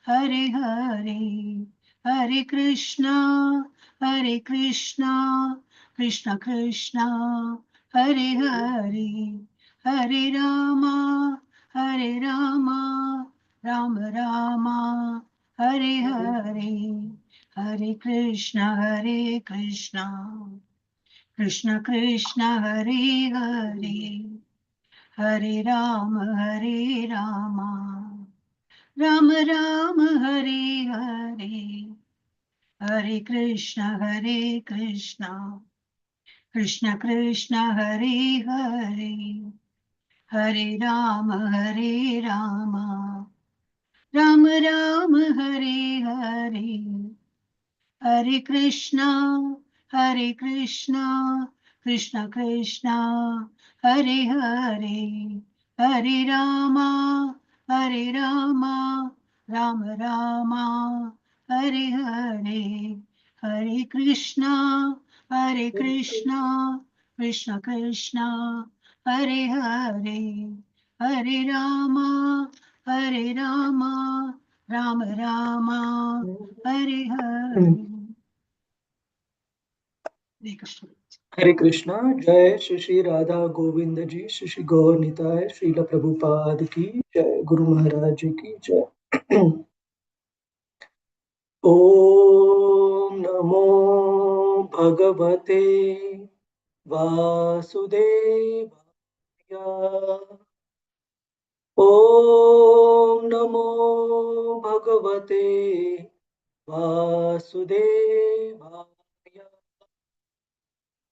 Hare Hare, Hare Krishna, Krishna Krishna, Hare Hare, Hare Rama, Rama Rama, Hare Hare, Hare Krishna, Krishna Krishna, Hare Hare, Hare Rama, Rama Rama, Hare Hare, Hare Krishna, Krishna Krishna, Hare Hare, Hare Rama, Rama Rama, Hare Hare, Hare Krishna, Krishna Krishna, Hare Hare, Hare Rama, Rama Rama, Hare Hare, Hare Krishna, Krishna Krishna, Hare Hare, Hare Rama, Rama Rama, Hare Hare. Hare Krishna. Jai Shri Shri Radha Govinda Ji, Shri Shri Gaur Nitai, Srila Prabhupada ki Jai, Guru Maharaj ki Jai. Om Namo Bhagavate Vasudevaya. Om Namo Bhagavate Vasudevaya.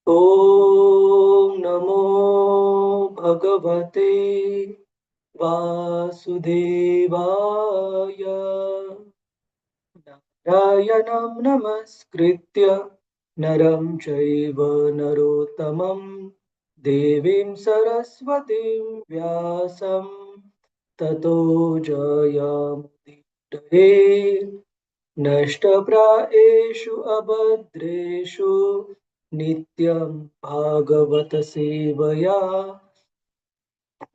Om Namo Bhagavate Vasudevaya. Narayanam namaskritya naram chaiva narottamam devim saraswatim vyasam tato jayamuditaye nashtapraeshu abhadreshu nityam bhagavata sevaya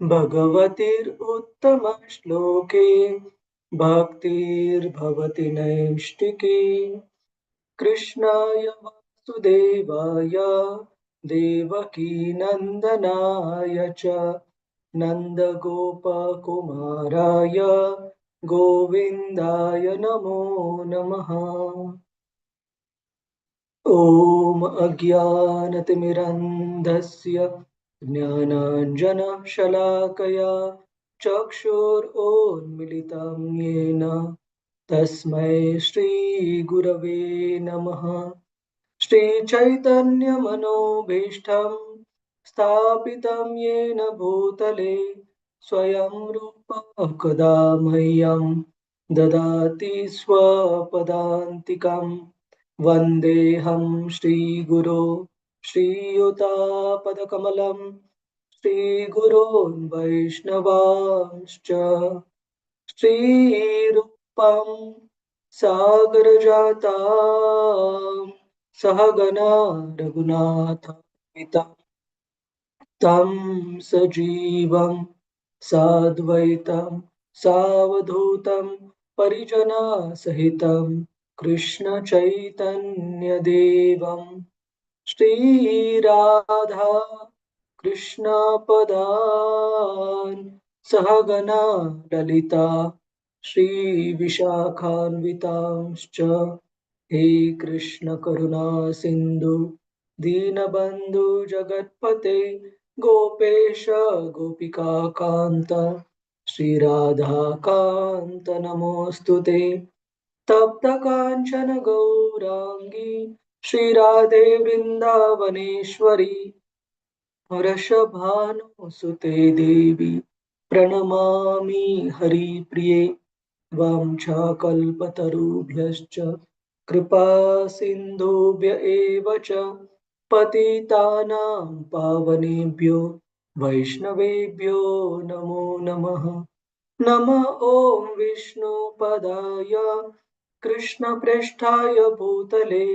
भगवतीर उत्तम श्लोके भक्तिर्भवति नैष्टिकी कृष्णाय वासुदेवाय देवकी नंदनाय च नंदगोपकुमाराय गोविन्दाय नमो नमः। ॐ अज्ञानतिमिरन्धस्य ज्ञानाञ्जनशलाकया चक्षुरोन्मिलितं येन तस्मै श्रीगुरवे नमः। श्रीचैतन्यमनोभीष्टं स्थापितं येन भूतले स्वयं रूपः कदा मह्यं ददाति स्वपदान्तिकम् वन्देऽहं श्रीगुरो श्रीयुतापदकमलं श्रीगुरोन् वैष्णवांश्च श्रीरूपं सागरजातां सहगना रघुनाथान्वितं तं सजीवं साद्वैतं सावधूतं परिजनसहितं कृष्ण चैतन्य देवं श्रीराधा कृष्ण पदान् सहगना ललिता श्रीविशाखान्वितांश्च हे कृष्ण करुणा सिन्धु दीनबन्धु जगत्पते गोपेश गोपिका कान्त श्रीराधा कान्त नमोऽस्तुते तप्त कांचन गौरांगी श्रीराधे वृंदावनेश्वरी वृषभानुसुते देवी प्रणमामि हरिप्रिये वाञ्छाकल्पतरुभ्यश्च कृपा सिन्धुभ्य एव च पतितानां पावनेभ्यो वैष्णवेभ्यो नमो नमः। नमः ॐ विष्णुपदाय कृष्णप्रेष्ठाय भूतले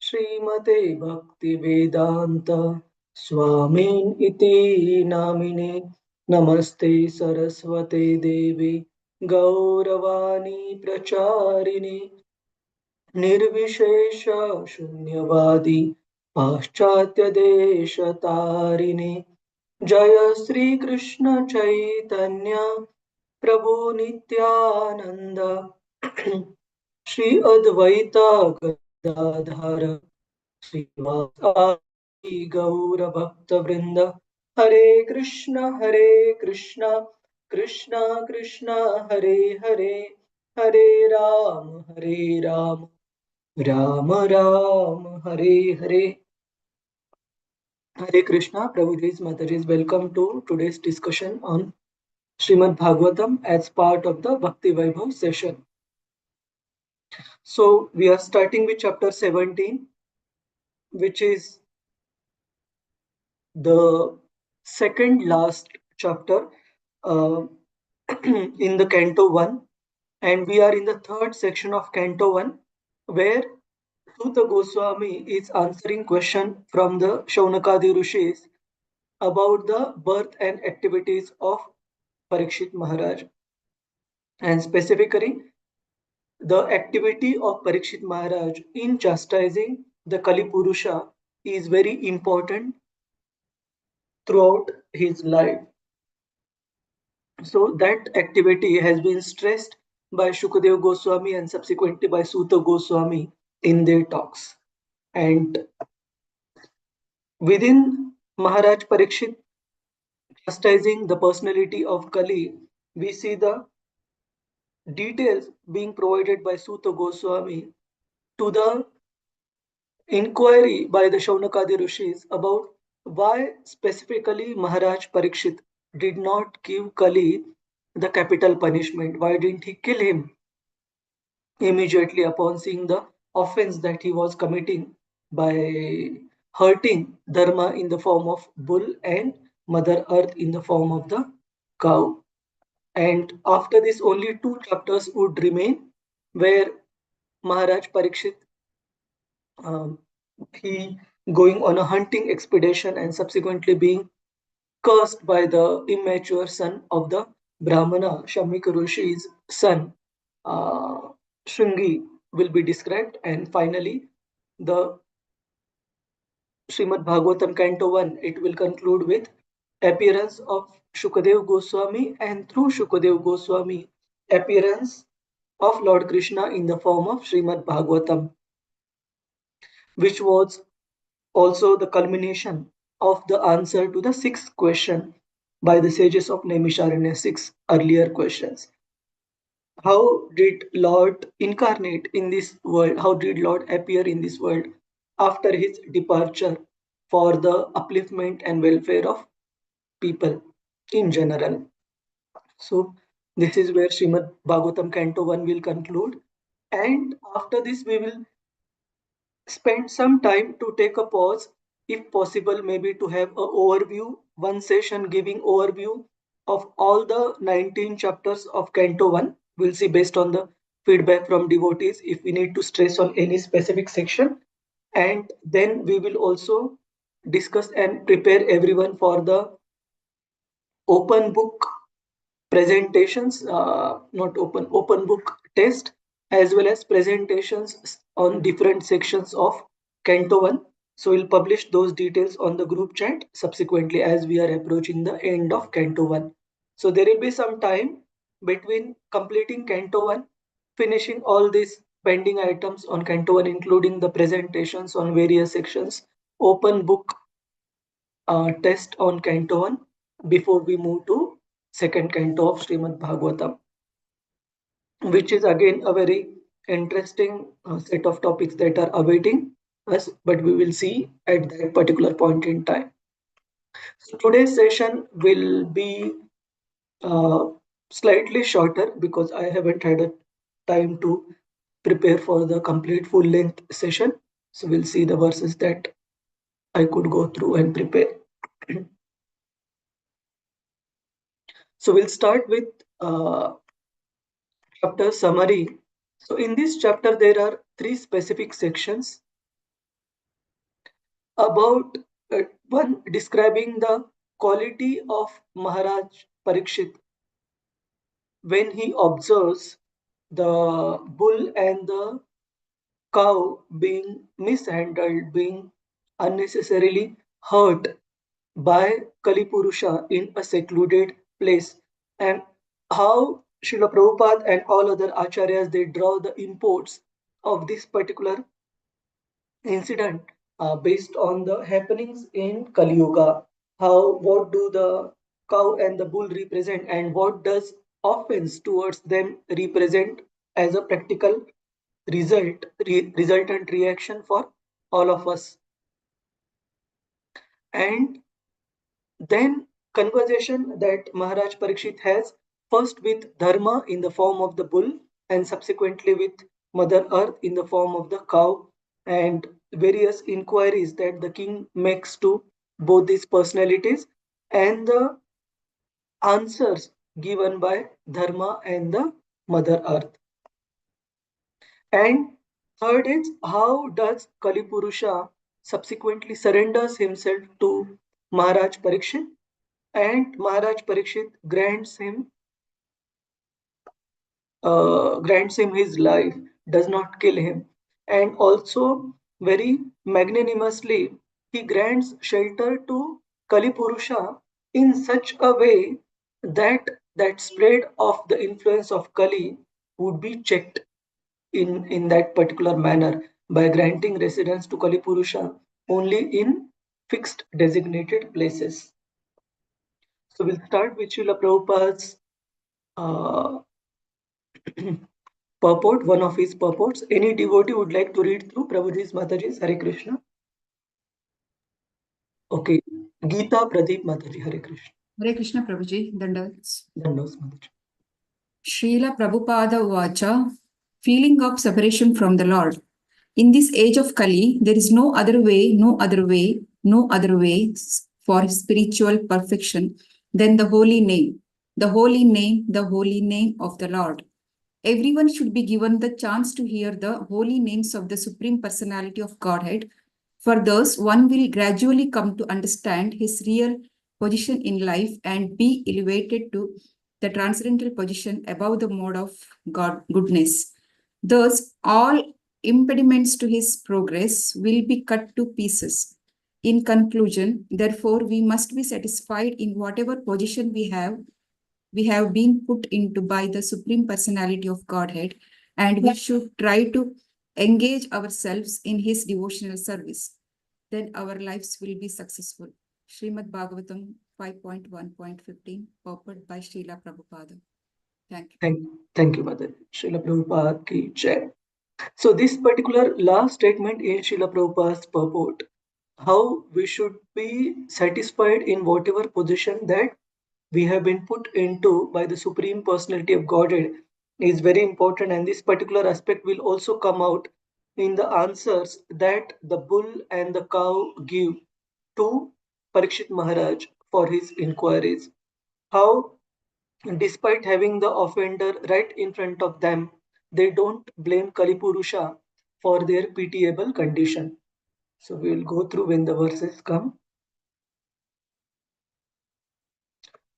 श्रीमते भक्तिवेदान्त स्वामिन् इति नामिने नमस्ते सरस्वते देवी गौरवाणी प्रचारिणे निर्विशेष शून्यवादी पाश्चात्य देश तारिणे जय श्री कृष्ण चैतन्य प्रभु नित्यानंद श्री अद्वैत गदाधर श्रीवासादि गौर भक्त वृंद हरे Krishna Krishna Krishna Hare Hare Hare Ram Ram Ram Hare Hare. Hare Krishna, Prabhuji's Mataji's, welcome to today's discussion on Srimad Bhagavatam as part of the Bhakti Vaibhav session. So we are starting with chapter 17, which is the second last chapter uh, in the Canto 1, and we are in the third section of Canto 1, where Suta Goswami is answering question from the Shaunakadi Rishis about the birth and activities of Parikshit Maharaj, and specifically the activity of Parikshit Maharaj in chastising the Kali Purusha is very important throughout his life. So that activity has been stressed by Shukadev Goswami and subsequently by Suta Goswami in their talks. And within Maharaj Parikshit chastising the personality of Kali, we see the details being provided by Suta Goswami to the inquiry by the Shaunakadi Rishis about why specifically Maharaj Parikshit did not give Kali the capital punishment. Why didn't he kill him immediately upon seeing the offense that he was committing by hurting Dharma in the form of bull and Mother Earth in the form of the cow? And after this, only two chapters would remain where Maharaj Parikshit um, he going on a hunting expedition and subsequently being cursed by the immature son of the Brahmana, Shamika Rishi's son, uh, Shringi, will be described. And finally, the Srimad Bhagavatam Canto 1, it will conclude with appearance of Shukadev Goswami, and through Shukadev Goswami, appearance of Lord Krishna in the form of Srimad Bhagavatam, which was also the culmination of the answer to the sixth question by the sages of Naimisharanya, six earlier questions. How did Lord incarnate in this world? How did Lord appear in this world after his departure for the upliftment and welfare of people in general? So, this is where Srimad Bhagavatam Canto 1 will conclude. And after this, we will spend some time to take a pause, if possible, maybe to have a overview, one session giving overview of all the 19 chapters of Canto 1. We'll see based on the feedback from devotees if we need to stress on any specific section. And then we will also discuss and prepare everyone for the open book presentations, not open book test, as well as presentations on different sections of Canto 1. So we'll publish those details on the group chat subsequently as we are approaching the end of Canto 1. So there will be some time between completing Canto 1, finishing all these pending items on Canto 1, including the presentations on various sections, open book test on Canto 1, before we move to second canto of Srimad Bhagavatam, which is again a very interesting set of topics that are awaiting us, but we will see at that particular point in time. So today's session will be uh, slightly shorter because I haven't had a time to prepare for the complete full length session. So we'll see the verses that I could go through and prepare. So we'll start with chapter summary. So in this chapter, there are three specific sections about one describing the quality of Maharaj Parikshit, when he observes the bull and the cow being mishandled, being unnecessarily hurt by Kalipurusha in a secluded place, and how Srila Prabhupada and all other acharyas they draw the imports of this particular incident based on the happenings in Kali Yuga. How what do the cow and the bull represent, and what does offense towards them represent as a practical resultant reaction for all of us. And then conversation that Maharaj Parikshit has first with Dharma in the form of the bull, and subsequently with Mother Earth in the form of the cow, and various inquiries that the king makes to both these personalities, and the answers given by Dharma and the Mother Earth. And third is how does Kalipurusha subsequently surrenders himself to Maharaj Parikshit, and Maharaj Parikshit grants him his life, does not kill him, and also very magnanimously he grants shelter to Kalipurusha in such a way that that spread of the influence of Kali would be checked in that particular manner by granting residence to Kalipurusha only in fixed designated places. So we'll start with Srila Prabhupada's uh, purport, one of his purports. Any devotee would like to read through Prabhuji's Mataji's Hare Krishna? Okay. Gita Pradeep Mataji, Hare Krishna. Hare Krishna Prabhuji, Dandavats. Dandos Mataji. Srila Prabhupada Vacha, feeling of separation from the Lord. In this age of Kali, there is no other way, no other way, no other way for spiritual perfection than the holy name, the holy name, the holy name of the Lord. Everyone should be given the chance to hear the holy names of the Supreme Personality of Godhead. For thus, one will gradually come to understand his real position in life and be elevated to the transcendental position above the mode of God goodness. Thus, all impediments to his progress will be cut to pieces. In conclusion, therefore, we must be satisfied in whatever position we have been put into by the Supreme Personality of Godhead, and we should try to engage ourselves in his devotional service. Then our lives will be successful. Srimad Bhagavatam 5.1.15, purport by Srila Prabhupada. Thank you. Thank you, Mother. Srila Prabhupada ki jai. So this particular last statement in Srila Prabhupada's purport, how we should be satisfied in whatever position that we have been put into by the Supreme Personality of Godhead is very important, and this particular aspect will also come out in the answers that the bull and the cow give to Parikshit Maharaj for his inquiries. How, despite having the offender right in front of them, they don't blame Kalipurusha for their pitiable condition. So we will go through when the verses come.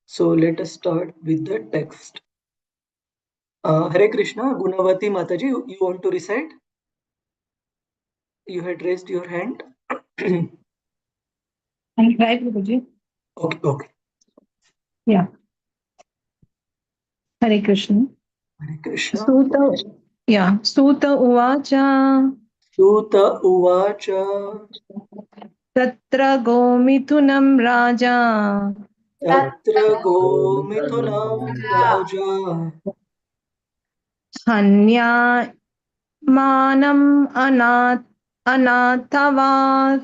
So let us start with the text. Hare Krishna, Gunavati Mataji, you want to recite? You had raised your hand. Right, Guruji. Okay. Yeah. Hare Krishna. Hare Krishna. Suta Uvacha. Suta Uvacha. Tatra Gomithunam Raja. Tatra Gomithunam Raja. Hanya Manam Anathavat.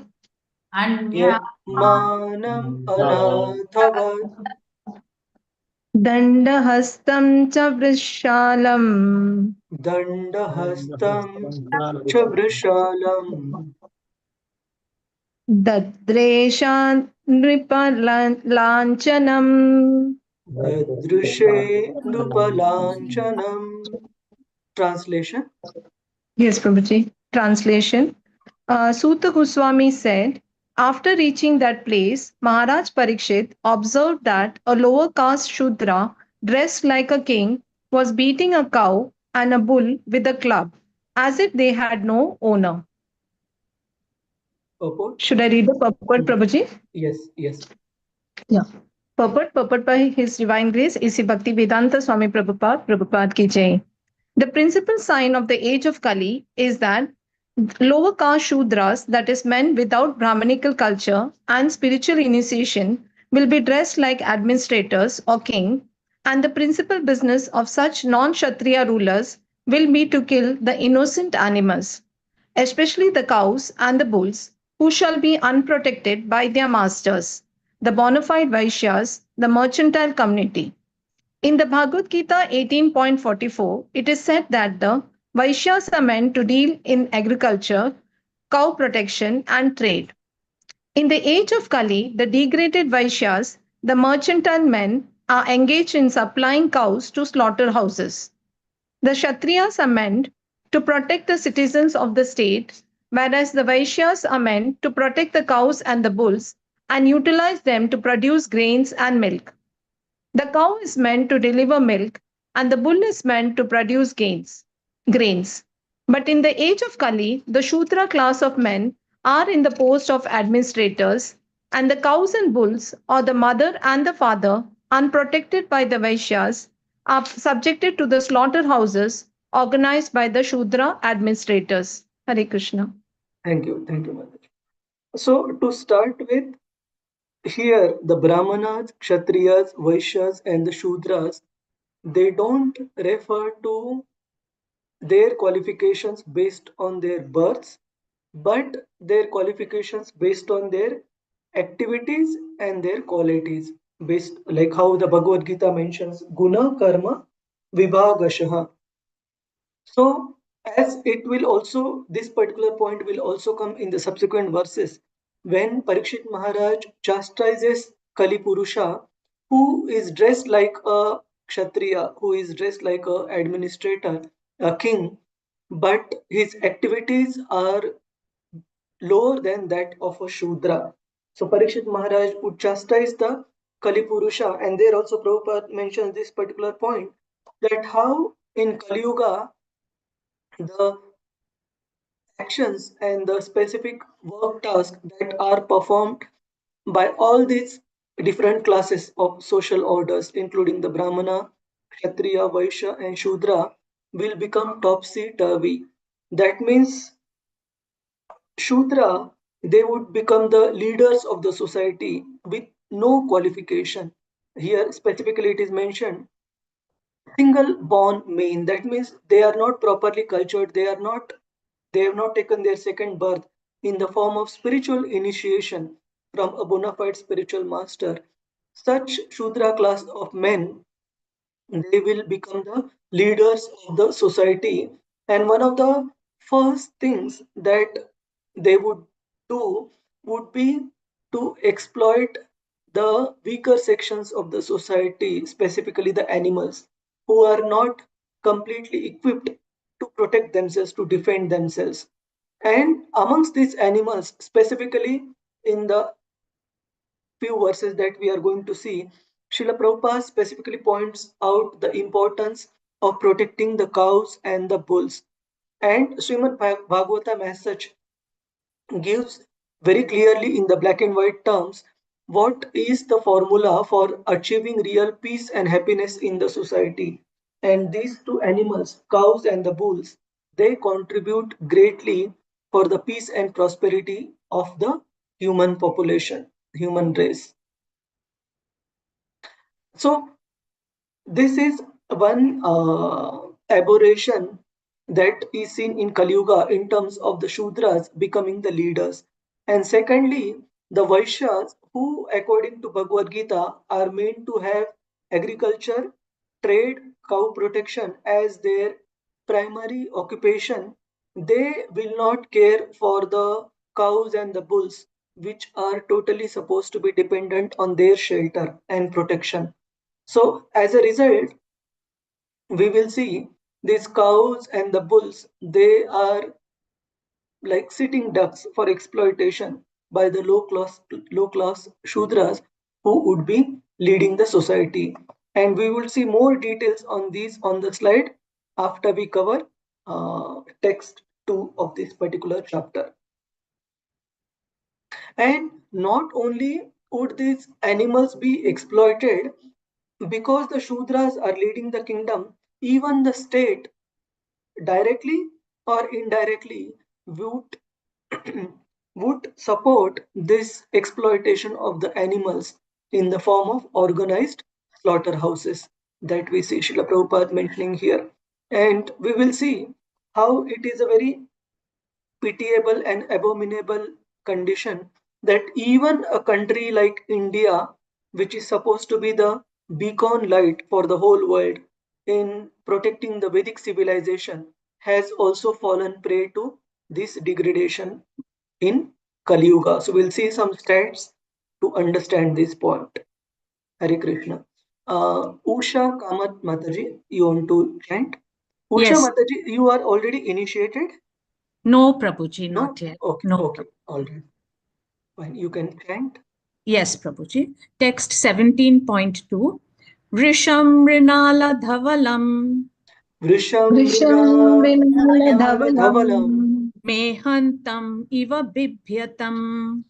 Manam Anathavat. Dandahastam cha Vrishalam. Dandahastam cha Vrishalam. Dadresha Nripalanchanam. Dadrishe Nupalanchanam. Translation. Yes, Prabhuji. Translation. Suta Goswami said, after reaching that place, Maharaj Parikshit observed that a lower caste Shudra, dressed like a king, was beating a cow and a bull with a club as if they had no owner. Purport? Should I read the purport, Prabhuji? Yes, yes. Yeah. Purport by His Divine Grace, A.C. Bhakti Vedanta Swami Prabhupada, Prabhupada Ki Jai. The principal sign of the age of Kali is that lower caste Shudras, that is, men without Brahmanical culture and spiritual initiation, will be dressed like administrators or king, and the principal business of such non Kshatriya rulers will be to kill the innocent animals, especially the cows and the bulls, who shall be unprotected by their masters, the bona fide Vaishyas, the mercantile community. In the Bhagavad Gita 18.44, it is said that the Vaishyas are meant to deal in agriculture, cow protection, and trade. In the age of Kali, the degraded Vaishyas, the mercantile men, are engaged in supplying cows to slaughterhouses. The Kshatriyas are meant to protect the citizens of the state, whereas the Vaishyas are meant to protect the cows and the bulls and utilize them to produce grains and milk. The cow is meant to deliver milk, and the bull is meant to produce grains. But in the age of Kali, the Shudra class of men are in the post of administrators, and the cows and bulls, or the mother and the father, unprotected by the Vaishyas, are subjected to the slaughterhouses organized by the Shudra administrators. Hare Krishna. Thank you, Mataji. So to start with, here the Brahmanas, Kshatriyas, Vaishyas, and the Shudras, they don't refer to their qualifications based on their births, but their qualifications based on their activities and their qualities, based like how the Bhagavad Gita mentions guna karma vibhagashaha. So as it will also, this particular point will also come in the subsequent verses when Parikshit Maharaj chastises Kali Purusha, who is dressed like a Kshatriya, who is dressed like a administrator, a king, but his activities are lower than that of a Shudra. So Parikshit Maharaj would chastise the Kali Purusha, and there also Prabhupada mentions this particular point, that how in Kali Yuga the actions and the specific work tasks that are performed by all these different classes of social orders, including the Brahmana, Kshatriya, Vaishya, and Shudra, will become topsy turvy. That means Shudra, they would become the leaders of the society with no qualification. Here, specifically, it is mentioned single born main. That means they are not properly cultured, they have not taken their second birth in the form of spiritual initiation from a bona fide spiritual master. Such Shudra class of men, they will become the leaders of the society. And one of the first things that they would do would be to exploit the weaker sections of the society, specifically the animals, who are not completely equipped to protect themselves, to defend themselves. And amongst these animals, specifically in the few verses that we are going to see, Srila Prabhupada specifically points out the importance of protecting the cows and the bulls. And Srimad Bhagavatam as such gives very clearly in the black and white terms what is the formula for achieving real peace and happiness in the society. And these two animals, cows and the bulls, they contribute greatly for the peace and prosperity of the human population, human race. So this is one aberration that is seen in Kali Yuga in terms of the Shudras becoming the leaders. And secondly, the Vaishyas, who according to Bhagavad Gita are meant to have agriculture, trade, cow protection as their primary occupation, they will not care for the cows and the bulls, which are totally supposed to be dependent on their shelter and protection. So as a result, we will see these cows and the bulls, they are like sitting ducks for exploitation by the low class Shudras who would be leading the society. And we will see more details on these on the slide after we cover text 2 of this particular chapter. And not only would these animals be exploited, because the Shudras are leading the kingdom, even the state directly or indirectly would would support this exploitation of the animals in the form of organized slaughterhouses that we see Srila Prabhupada mentioning here. And we will see how it is a very pitiable and abominable condition that even a country like India, which is supposed to be the beacon light for the whole world in protecting the Vedic civilization, has also fallen prey to this degradation in Kali Yuga. So we'll see some stats to understand this point. Hare Krishna. Usha Kamat Mataji, you want to chant? Usha Yes. Mataji, you are already initiated? No, Prabhuji, No? not yet. Okay, No. okay, all right. Fine, you can chant. Yes, Prabhuji. Text 17.2. Vrisham Rinala Dhavalam Vrisham Vrisham Mrinala Dhavalam Mehantam Iva Bibhyatam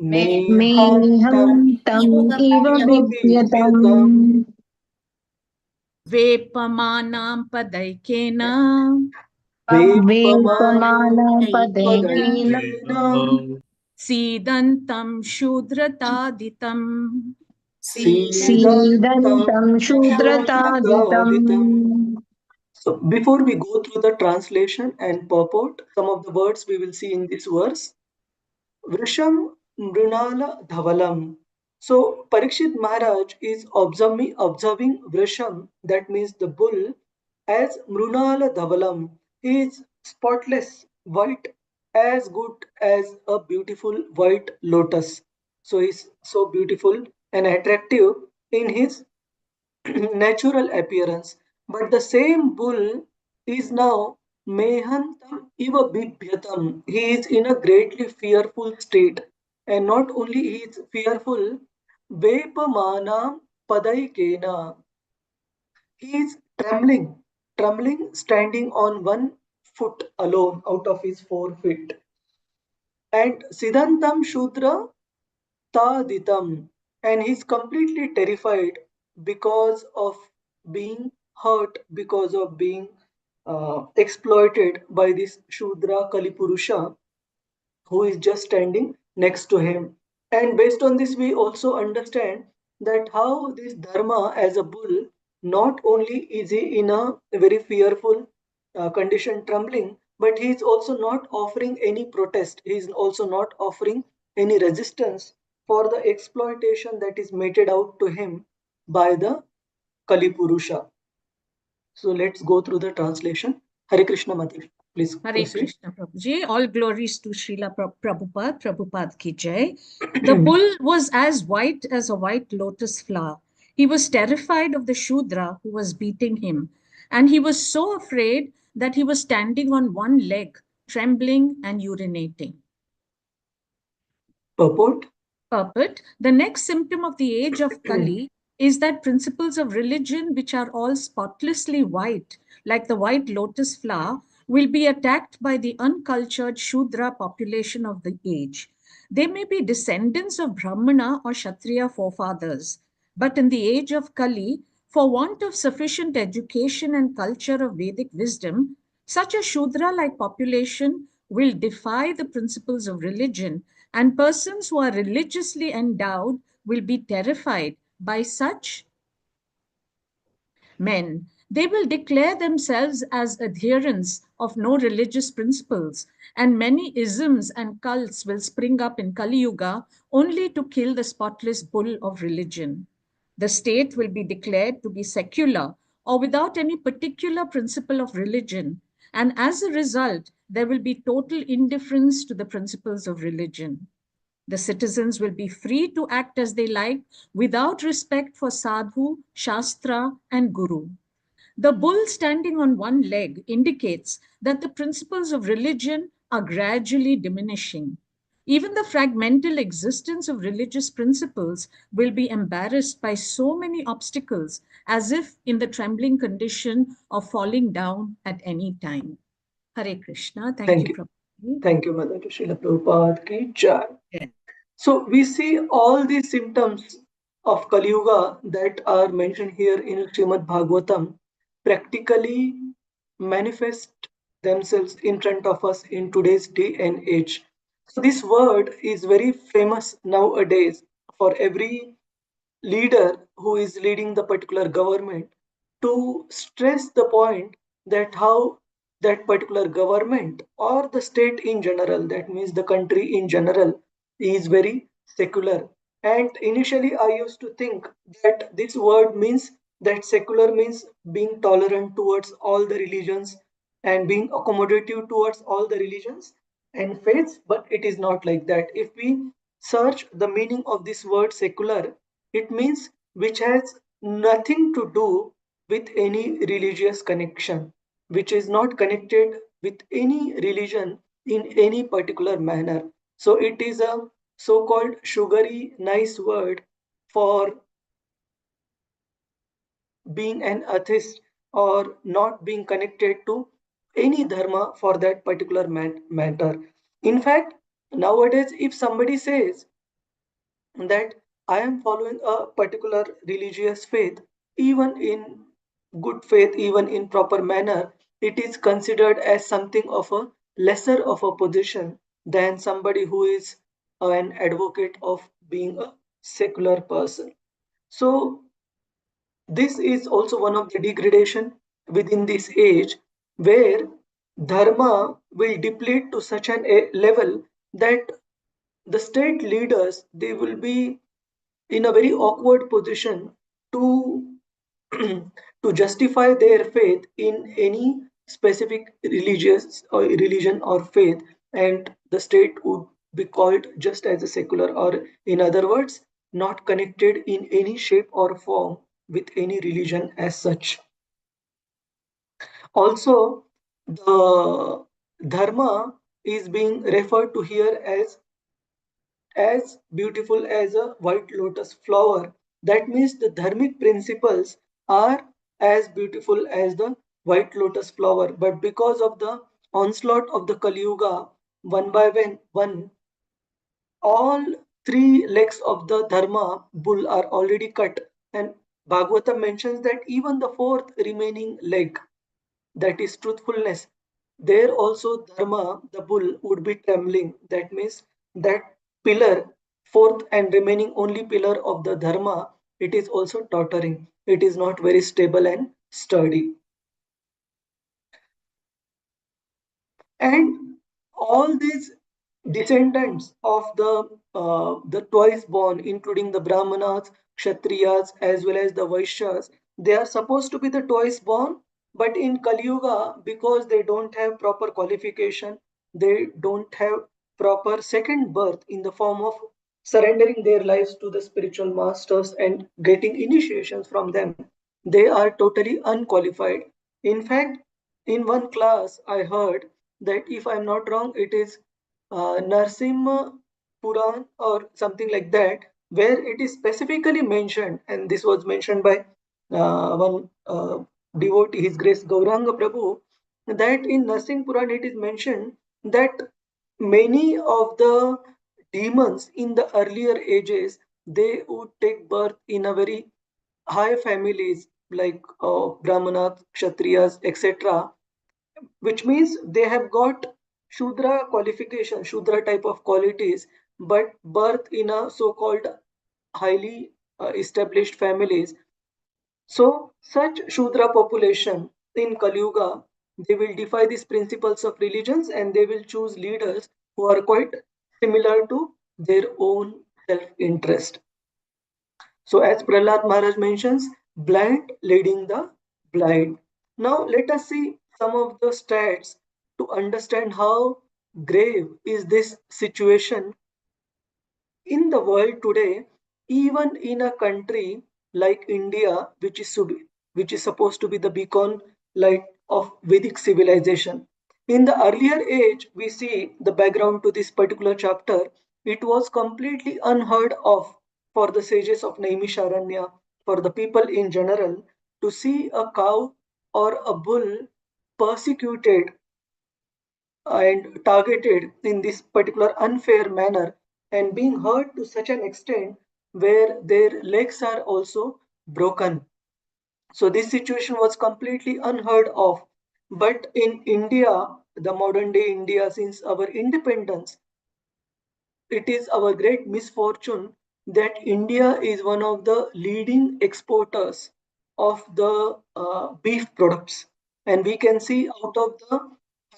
Mehantam Mehantam Iva Iva Bibhyatam Bibhyatam Vepamanam Padaikena Vepamanam Vepamana Padekena Padaikena Sidantam Shudratāditam. Sidantam Sidantam Shudrataditam. Shudrataditam. So before we go through the translation and purport, some of the words we will see in this verse. Vrisham Mrunala Dhavalam. So Parikshit Maharaj is observing Vrisham, that means the bull, as Mrunala Dhavalam. He is spotless, white, as good as a beautiful white lotus. So he's so beautiful and attractive in his natural appearance. But the same bull is now Mehantam Iva Bibhyatam. He is in a greatly fearful state. And not only he is fearful, Vepamanam Padaikena. He is trembling, standing on one foot alone out of his 4 feet. And Siddhantam Shudra Taditam, and he's completely terrified because of being hurt, because of being exploited by this Shudra Kalipurusha who is just standing next to him. And based on this, we also understand that how this Dharma as a bull, not only is he in a very fearful condition, trembling, but he is also not offering any protest. He is also not offering any resistance for the exploitation that is meted out to him by the Kalipurusha. So let's go through the translation. Hare Krishna Mataji, please Hare proceed. Krishna Prabhuji. All glories to Srila Prabhupada. Prabhupada ki jai. The bull was as white as a white lotus flower. He was terrified of the Shudra who was beating him. And he was so afraid that he was standing on one leg, trembling and urinating. Purport. Purport. The next symptom of the age of Kali is that principles of religion, which are all spotlessly white, like the white lotus flower, will be attacked by the uncultured Shudra population of the age. They may be descendants of Brahmana or Kshatriya forefathers, but in the age of Kali, for want of sufficient education and culture of Vedic wisdom, such a Shudra-like population will defy the principles of religion, and persons who are religiously endowed will be terrified by such men. They will declare themselves as adherents of no religious principles, and many isms and cults will spring up in Kali Yuga only to kill the spotless bull of religion. The state will be declared to be secular or without any particular principle of religion, and as a result, there will be total indifference to the principles of religion. The citizens will be free to act as they like without respect for sadhu, shastra, and guru. The bull standing on one leg indicates that the principles of religion are gradually diminishing. Even the fragmental existence of religious principles will be embarrassed by so many obstacles, as if in the trembling condition of falling down at any time. Hare Krishna. Thank Thank you, you. Prabhupada. Thank you, Mother Srila Prabhupada ki jai. So we see all these symptoms of Kali Yuga that are mentioned here in Srimad Bhagavatam practically manifest themselves in front of us in today's day and age. So this word is very famous nowadays for every leader who is leading the particular government to stress the point that how that particular government or the state in general, that means the country in general, is very secular. And initially I used to think that this word means that secular means being tolerant towards all the religions and being accommodative towards all the religions and faiths, but it is not like that. If we search the meaning of this word secular, it means which has nothing to do with any religious connection, which is not connected with any religion in any particular manner. So it is a so-called sugary nice word for being an atheist or not being connected to any dharma for that particular matter. In fact, nowadays, if somebody says that I am following a particular religious faith, even in good faith, even in proper manner, it is considered as something of a lesser of a position than somebody who is an advocate of being a secular person. So this is also one of the degradation within this age where dharma will deplete to such an a level that the state leaders they will be in a very awkward position to to justify their faith in any specific religious or religion or faith, and the state would be called just as a secular, or in other words not connected in any shape or form with any religion as such. Also, the dharma is being referred to here as beautiful as a white lotus flower. That means the dharmic principles are as beautiful as the white lotus flower. But because of the onslaught of the Kali Yuga, one by one, all three legs of the dharma bull are already cut. And Bhagavatam mentions that even the fourth remaining leg, that is truthfulness, there also dharma, the bull, would be trembling. That means that pillar, fourth and remaining only pillar of the dharma, it is also tottering. It is not very stable and sturdy. And all these descendants of the twice born, including the Brahmanas, Kshatriyas, as well as the Vaishyas, they are supposed to be the twice born, but in Kali Yuga, because they don't have proper qualification, they don't have proper second birth in the form of surrendering their lives to the spiritual masters and getting initiations from them. They are totally unqualified. In fact, in one class, I heard that if I'm not wrong, it is Narsimha Puran or something like that, where it is specifically mentioned, and this was mentioned by one devotee, His Grace Gauranga Prabhu, that in Narsingh Puran it is mentioned that many of the demons in the earlier ages they would take birth in a very high families like Brahmanas, Kshatriyas, etc., which means they have got Shudra qualification, Shudra type of qualities, but birth in a so-called highly established families. So such Shudra population in Kali Yuga, they will defy these principles of religions and they will choose leaders who are quite similar to their own self-interest. So as Prahlad Maharaj mentions, blind leading the blind. Now let us see some of the stats to understand how grave is this situation in the world today, even in a country like India, which is supposed to be the beacon light of Vedic civilization. In the earlier age, we see the background to this particular chapter. It was completely unheard of for the sages of Naimisharanya, for the people in general, to see a cow or a bull persecuted and targeted in this particular unfair manner and being hurt to such an extent where their legs are also broken. So this situation was completely unheard of. But in India, the modern day India, since our independence, it is our great misfortune that India is one of the leading exporters of the beef products. And we can see out of the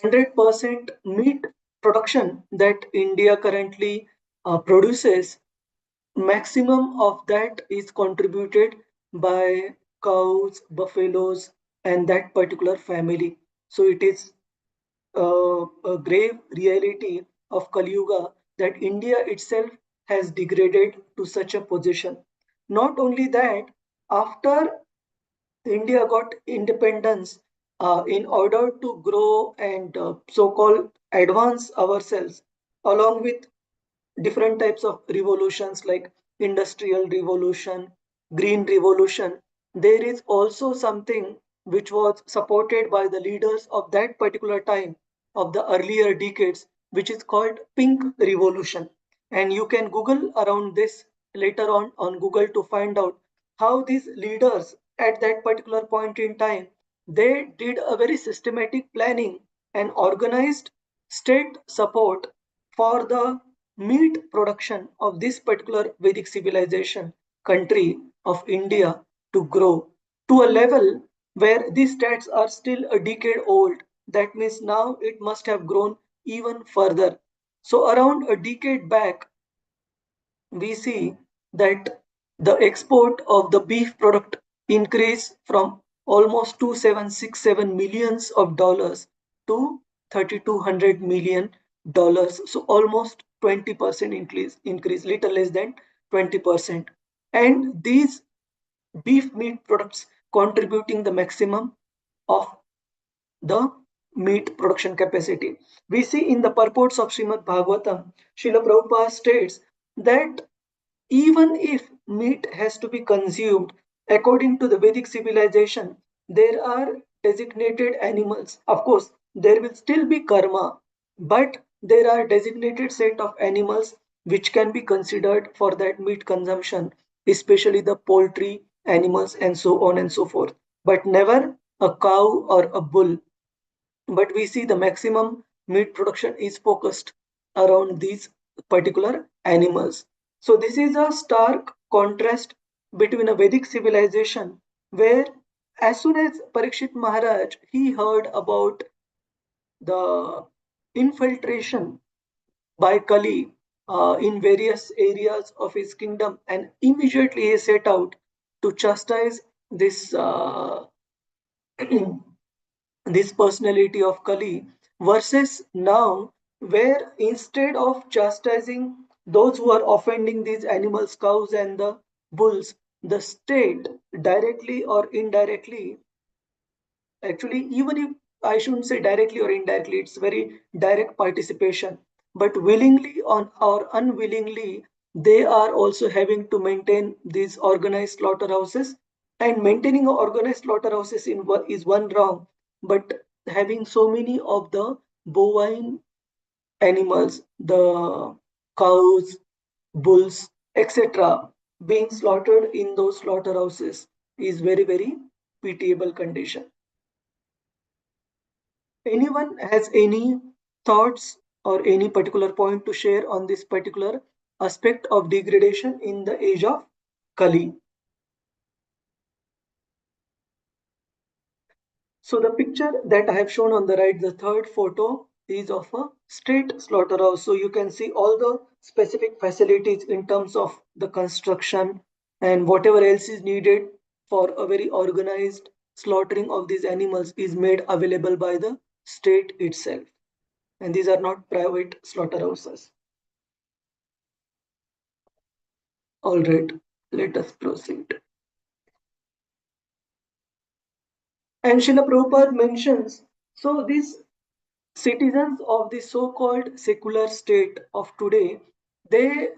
100% meat production that India currently produces, maximum of that is contributed by cows, buffaloes, and that particular family. So it is a grave reality of Kali Yuga that India itself has degraded to such a position. Not only that, after India got independence, in order to grow and so-called advance ourselves, along with different types of revolutions like industrial revolution, green revolution, there is also something which was supported by the leaders of that particular time of the earlier decades, which is called pink revolution. And you can google around this later on Google to find out how these leaders at that particular point in time, they did a very systematic planning and organized state support for the meat production of this particular Vedic civilization country of India to grow to a level where these stats are still a decade old. That means now it must have grown even further. So, around a decade back, we see that the export of the beef product increased from almost 2767 millions of dollars to 3200 million dollars. So almost 20% increase, little less than 20%. And these beef meat products contributing the maximum of the meat production capacity. We see in the purports of Srimad Bhagavatam, Srila Prabhupada states that even if meat has to be consumed according to the Vedic civilization, there are designated animals. Of course, there will still be karma, but there are designated set of animals which can be considered for that meat consumption, especially the poultry animals and so on and so forth. But never a cow or a bull. But we see the maximum meat production is focused around these particular animals. So this is a stark contrast between a Vedic civilization where as soon as Parikshit Maharaj he heard about the infiltration by Kali in various areas of his kingdom, and immediately he set out to chastise this this personality of Kali, versus now, where instead of chastising those who are offending these animals, cows and the bulls, the state directly or indirectly, actually, even if I shouldn't say directly or indirectly, it's very direct participation, but willingly or unwillingly, they are also having to maintain these organized slaughterhouses. And maintaining organized slaughterhouses is one wrong, but having so many of the bovine animals, the cows, bulls, etc., being slaughtered in those slaughterhouses is very, very pitiable condition. Anyone has any thoughts or any particular point to share on this particular aspect of degradation in the age of Kali? So the picture that I have shown on the right, the third photo, is of a state slaughterhouse. So you can see all the specific facilities in terms of the construction and whatever else is needed for a very organized slaughtering of these animals is made available by the state itself. And these are not private slaughterhouses. All right, let us proceed. And Srila Prabhupada mentions, so this citizens of the so-called secular state of today, they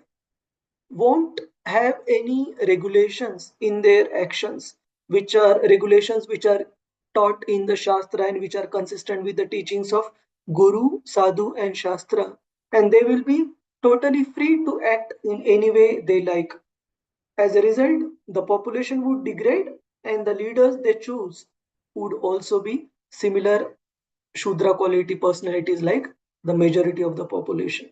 won't have any regulations in their actions, which are regulations which are taught in the Shastra and which are consistent with the teachings of Guru, Sadhu, and Shastra. And they will be totally free to act in any way they like. As a result, the population would degrade and the leaders they choose would also be similar Shudra quality personalities like the majority of the population.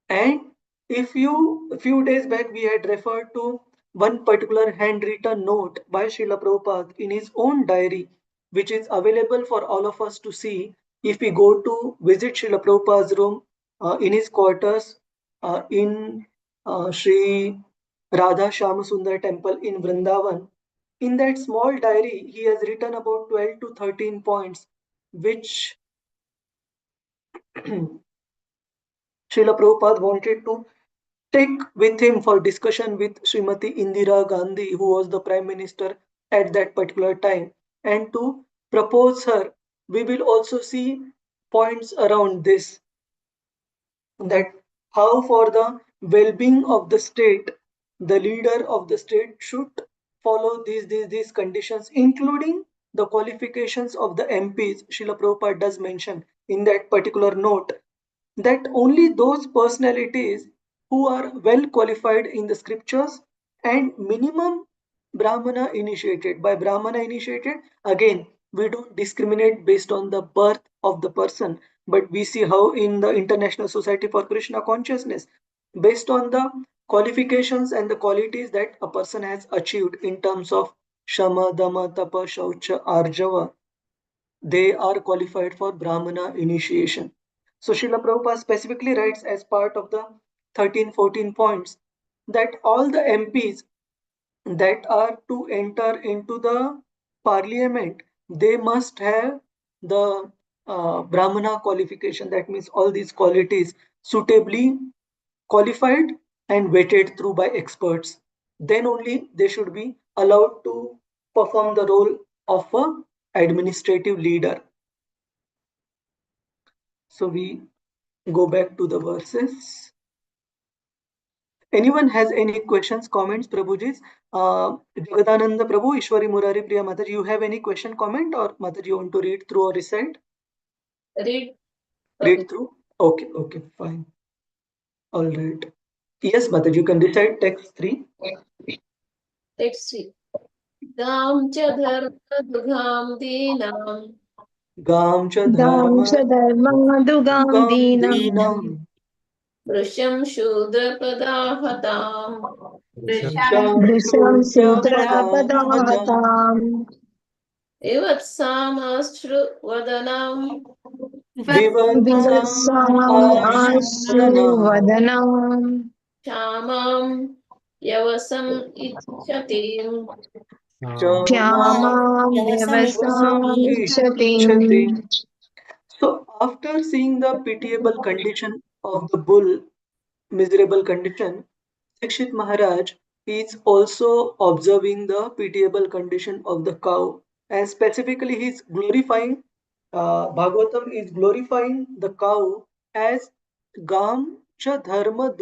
And if you a few days back we had referred to one particular handwritten note by Srila Prabhupada in his own diary, which is available for all of us to see if we go to visit Srila Prabhupada's room in his quarters in Sri Radha Shamasundar temple in Vrindavan. In that small diary, he has written about 12 to 13 points, which Srila Prabhupada wanted to take with him for discussion with Srimati Indira Gandhi, who was the Prime Minister at that particular time, and to propose her. We will also see points around this, that how for the well-being of the state, the leader of the state should follow these conditions, including the qualifications of the MPs. Srila Prabhupada does mention in that particular note that only those personalities who are well qualified in the scriptures and minimum Brahmana initiated. By Brahmana initiated, again, we don't discriminate based on the birth of the person, but we see how in the International Society for Krishna Consciousness, based on the qualifications and the qualities that a person has achieved in terms of Shama, Dama, Tapa, Shaucha, Arjava, they are qualified for Brahmana initiation. So Srila Prabhupada specifically writes as part of the 13-14 points that all the MPs that are to enter into the parliament, they must have the Brahmana qualification. That means all these qualities suitably qualified and vetted through by experts. Then only they should be allowed to perform the role of a administrative leader. So we go back to the verses. Anyone has any questions, comments, Prabhuji? Jagadananda Prabhu, Ishwari Murari Priya Mataji, you have any question, comment, or Mataji you want to read through or recite? Read. Read through? Okay, okay, fine. All right. Yes, Mataji, you can recite text 3. Let's see. Gam cha dharma dugham dinam. Gam cha Dam cha dharma dugam dugam dinam. Vrisham shudra padahatam. Vrisham Vrisham Shudra Sudra Padahatam Padahatam. Vivatsamastru vadanam. Vivatsam Vivatsam Ashru Ashvadanam Vadanam. Shamam yavasam ichatim. Chamam Pyamam Vasam Vyavasam Ichchati. Ichatim. So after seeing the pitiable condition of the bull, miserable condition, Dikshit Maharaj is also observing the pitiable condition of the cow, and specifically he is glorifying, Bhagavatam is glorifying the cow as Gam cha dharma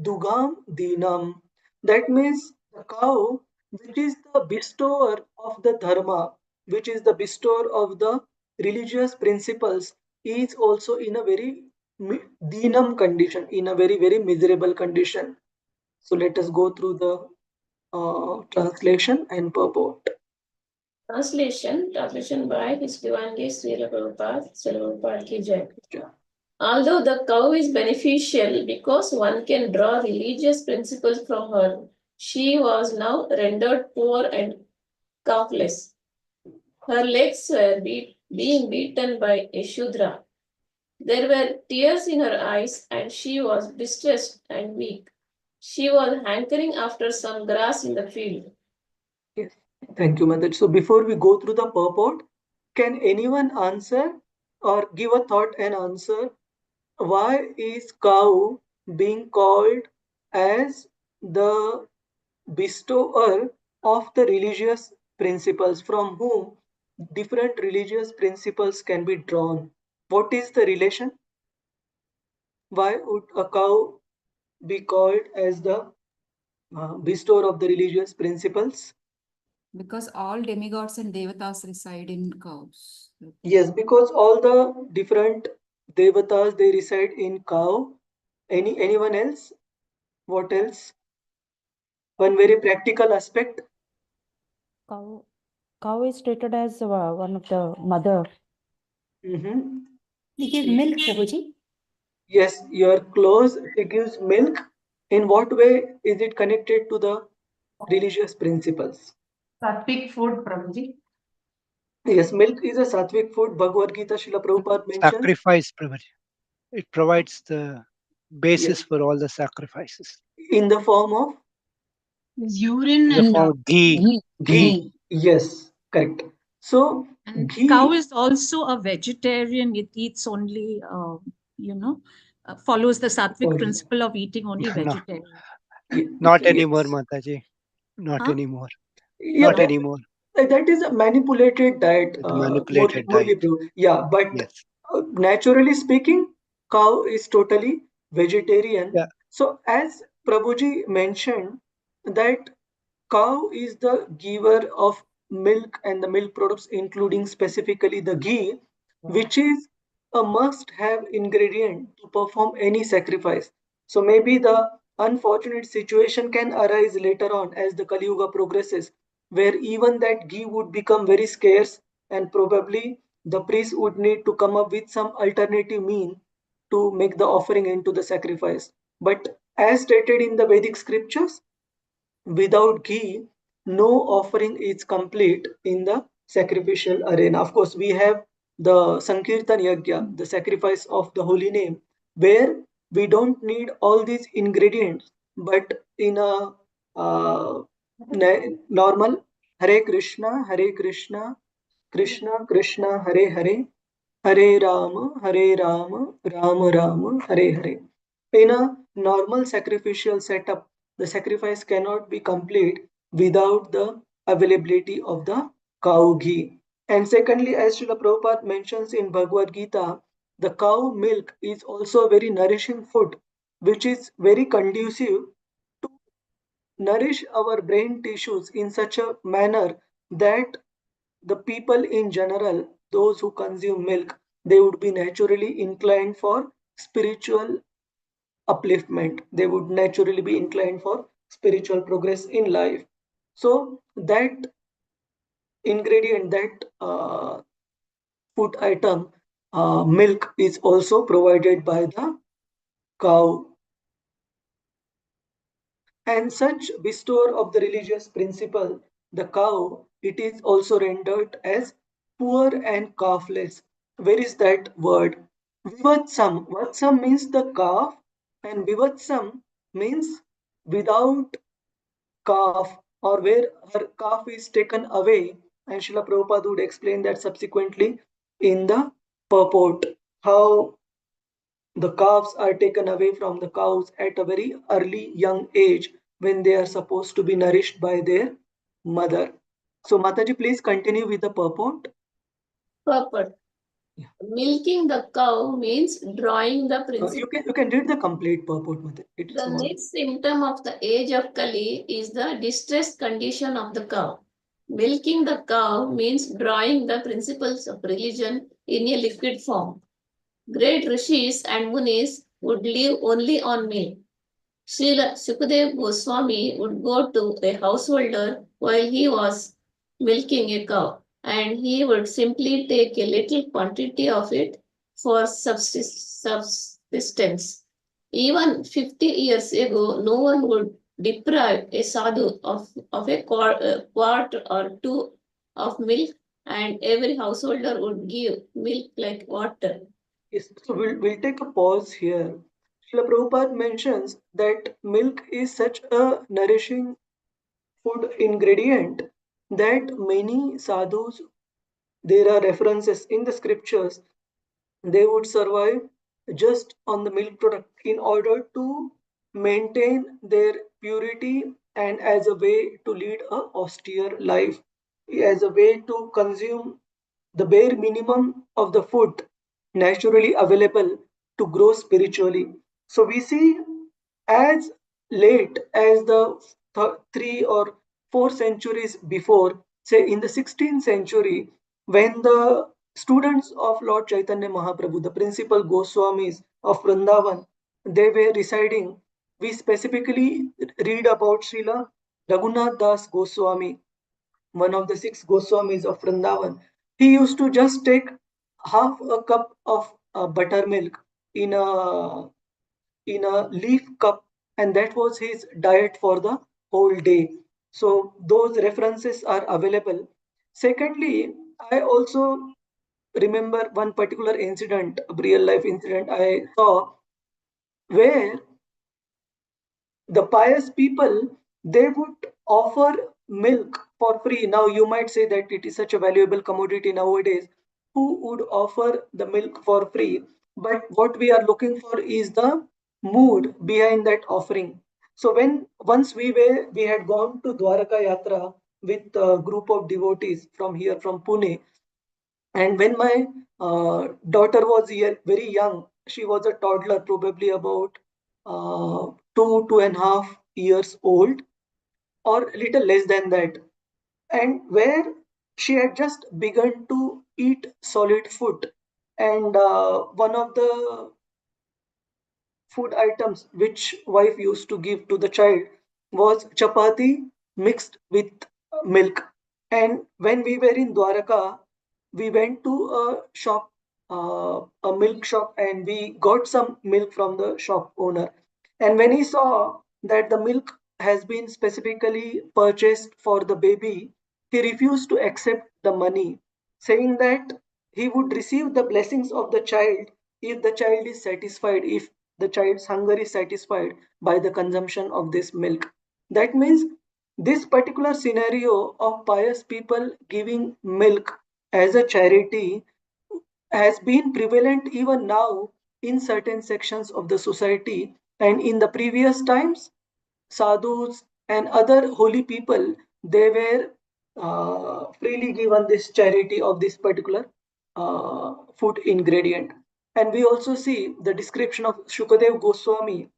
dugam dinam. That means the cow, which is the bestower of the dharma, which is the bestower of the religious principles, is also in a very dinam condition, in a very miserable condition. So let us go through the translation and purport. Translation by His Divine Grace Srila Prabhupada ki jai. Although the cow is beneficial because one can draw religious principles from her, she was now rendered poor and calfless. Her legs were being beaten by a Shudra. There were tears in her eyes, and she was distressed and weak. She was hankering after some grass in the field. Yes. Thank you, Mother. So before we go through the purport, can anyone answer or give a thought and answer why is cow being called as the bestower of the religious principles? From whom different religious principles can be drawn. What is the relation? Why would a cow be called as the bestower of the religious principles? Because all demigods and devatas reside in cows. Yes, because all the different devatas, they reside in cow. Anyone else? What else? One very practical aspect. Cow is treated as one of the mother. Mhm. It gives milk, Prabhuji. Yes, you're close. It gives milk. In what way is it connected to the religious principles? Sattvic food, Prabhuji. Yes, milk is a sattvic food. Bhagavad Gita, Srila Prabhupada mentions. Sacrifice, Prabhuji. It provides the basis Yes, for all the sacrifices. in the form of Urine In the and form of ghee. ghee. Yes, correct. So And ghee. cow is also a vegetarian. It eats only, follows the sattvic Oh, principle of eating only No, vegetarian. not anymore, yes. Mataji. Not Huh? anymore. Yeah, Not anymore. that is a manipulated diet, It's a manipulated Murli diet. Prabhu. Yeah, but Yes. naturally speaking, cow is totally vegetarian. Yeah. So as Prabhuji mentioned, that cow is the giver of milk and the milk products, including specifically the ghee, which is a must-have ingredient to perform any sacrifice. So maybe the unfortunate situation can arise later on as the Kali Yuga progresses, where even that ghee would become very scarce, and probably the priest would need to come up with some alternative mean to make the offering into the sacrifice. But as stated in the Vedic scriptures, without ghee, no offering is complete in the sacrificial arena. Of course, we have the Sankirtan Yajna, the sacrifice of the holy name, where we don't need all these ingredients, but in a normal Hare Krishna, Krishna Krishna, Hare Hare, Hare Rama, Rama Rama, Hare Hare. In a normal sacrificial setup, the sacrifice cannot be complete without the availability of the cow ghee. And secondly, as Srila Prabhupada mentions in Bhagavad Gita, the cow milk is also a very nourishing food, which is very conducive to nourish our brain tissues in such a manner that the people in general, those who consume milk, they would be naturally inclined for spiritual upliftment. They would naturally be inclined for spiritual progress in life. So that ingredient, that food item, milk, is also provided by the cow. And such bestower of the religious principle, the cow, it is also rendered as poor and calfless. Where is that word? Vivatsam. Vatsam means the calf, and Vivatsam means without calf, or where her calf is taken away. And Srila Prabhupada would explain that subsequently in the purport, how the calves are taken away from the cows at a very early young age when they are supposed to be nourished by their mother. So Mataji, please continue with the purport. Purport. Milking the cow means drawing the principle. You can read the complete purport, Mataji. It's The small. next symptom of the age of Kali is the distressed condition of the cow. Milking the cow means drawing the principles of religion in a liquid form. Great rishis and munis would live only on milk. Srila Sukadev Goswami would go to a householder while he was milking a cow, and he would simply take a little quantity of it for subsistence. Even 50 years ago, no one would deprive a sadhu of a quart or two of milk, and every householder would give milk like water. Yes, so we'll take a pause here. Srila Prabhupada mentions that milk is such a nourishing food ingredient that many sadhus, there are references in the scriptures, they would survive just on the milk product in order to maintain their purity and as a way to lead a austere life, as a way to consume the bare minimum of the food naturally available to grow spiritually. So we see as late as the 3 or 4 centuries before, say in the 16th century, when the students of Lord Chaitanya Mahaprabhu, the principal Goswamis of Vrindavan, they were residing, we specifically read about Srila Raghunath Das Goswami, one of the 6 Goswamis of Vrindavan. He used to just take half a cup of buttermilk in a leaf cup, and that was his diet for the whole day. So those references are available. Secondly, I also remember one particular incident, a real life incident I saw, where the pious people, they would offer milk for free. Now you might say that it is such a valuable commodity nowadays, who would offer the milk for free? But what we are looking for is the mood behind that offering. So when once we had gone to Dwaraka Yatra with a group of devotees from here, from Pune, and when my daughter was very young, she was a toddler, probably about 2.5 years old, or a little less than that, and where she had just begun to eat solid food. And one of the food items which wife used to give to the child was chapati mixed with milk. And when we were in Dwaraka, we went to a shop, a milk shop, and we got some milk from the shop owner. And when he saw that the milk has been specifically purchased for the baby, he refused to accept the money, saying that he would receive the blessings of the child if the child is satisfied, if the child's hunger is satisfied by the consumption of this milk. That means this particular scenario of pious people giving milk as a charity has been prevalent even now in certain sections of the society. And in the previous times, sadhus and other holy people, they were freely given this charity of this particular food ingredient. And we also see the description of Shukadev Goswami,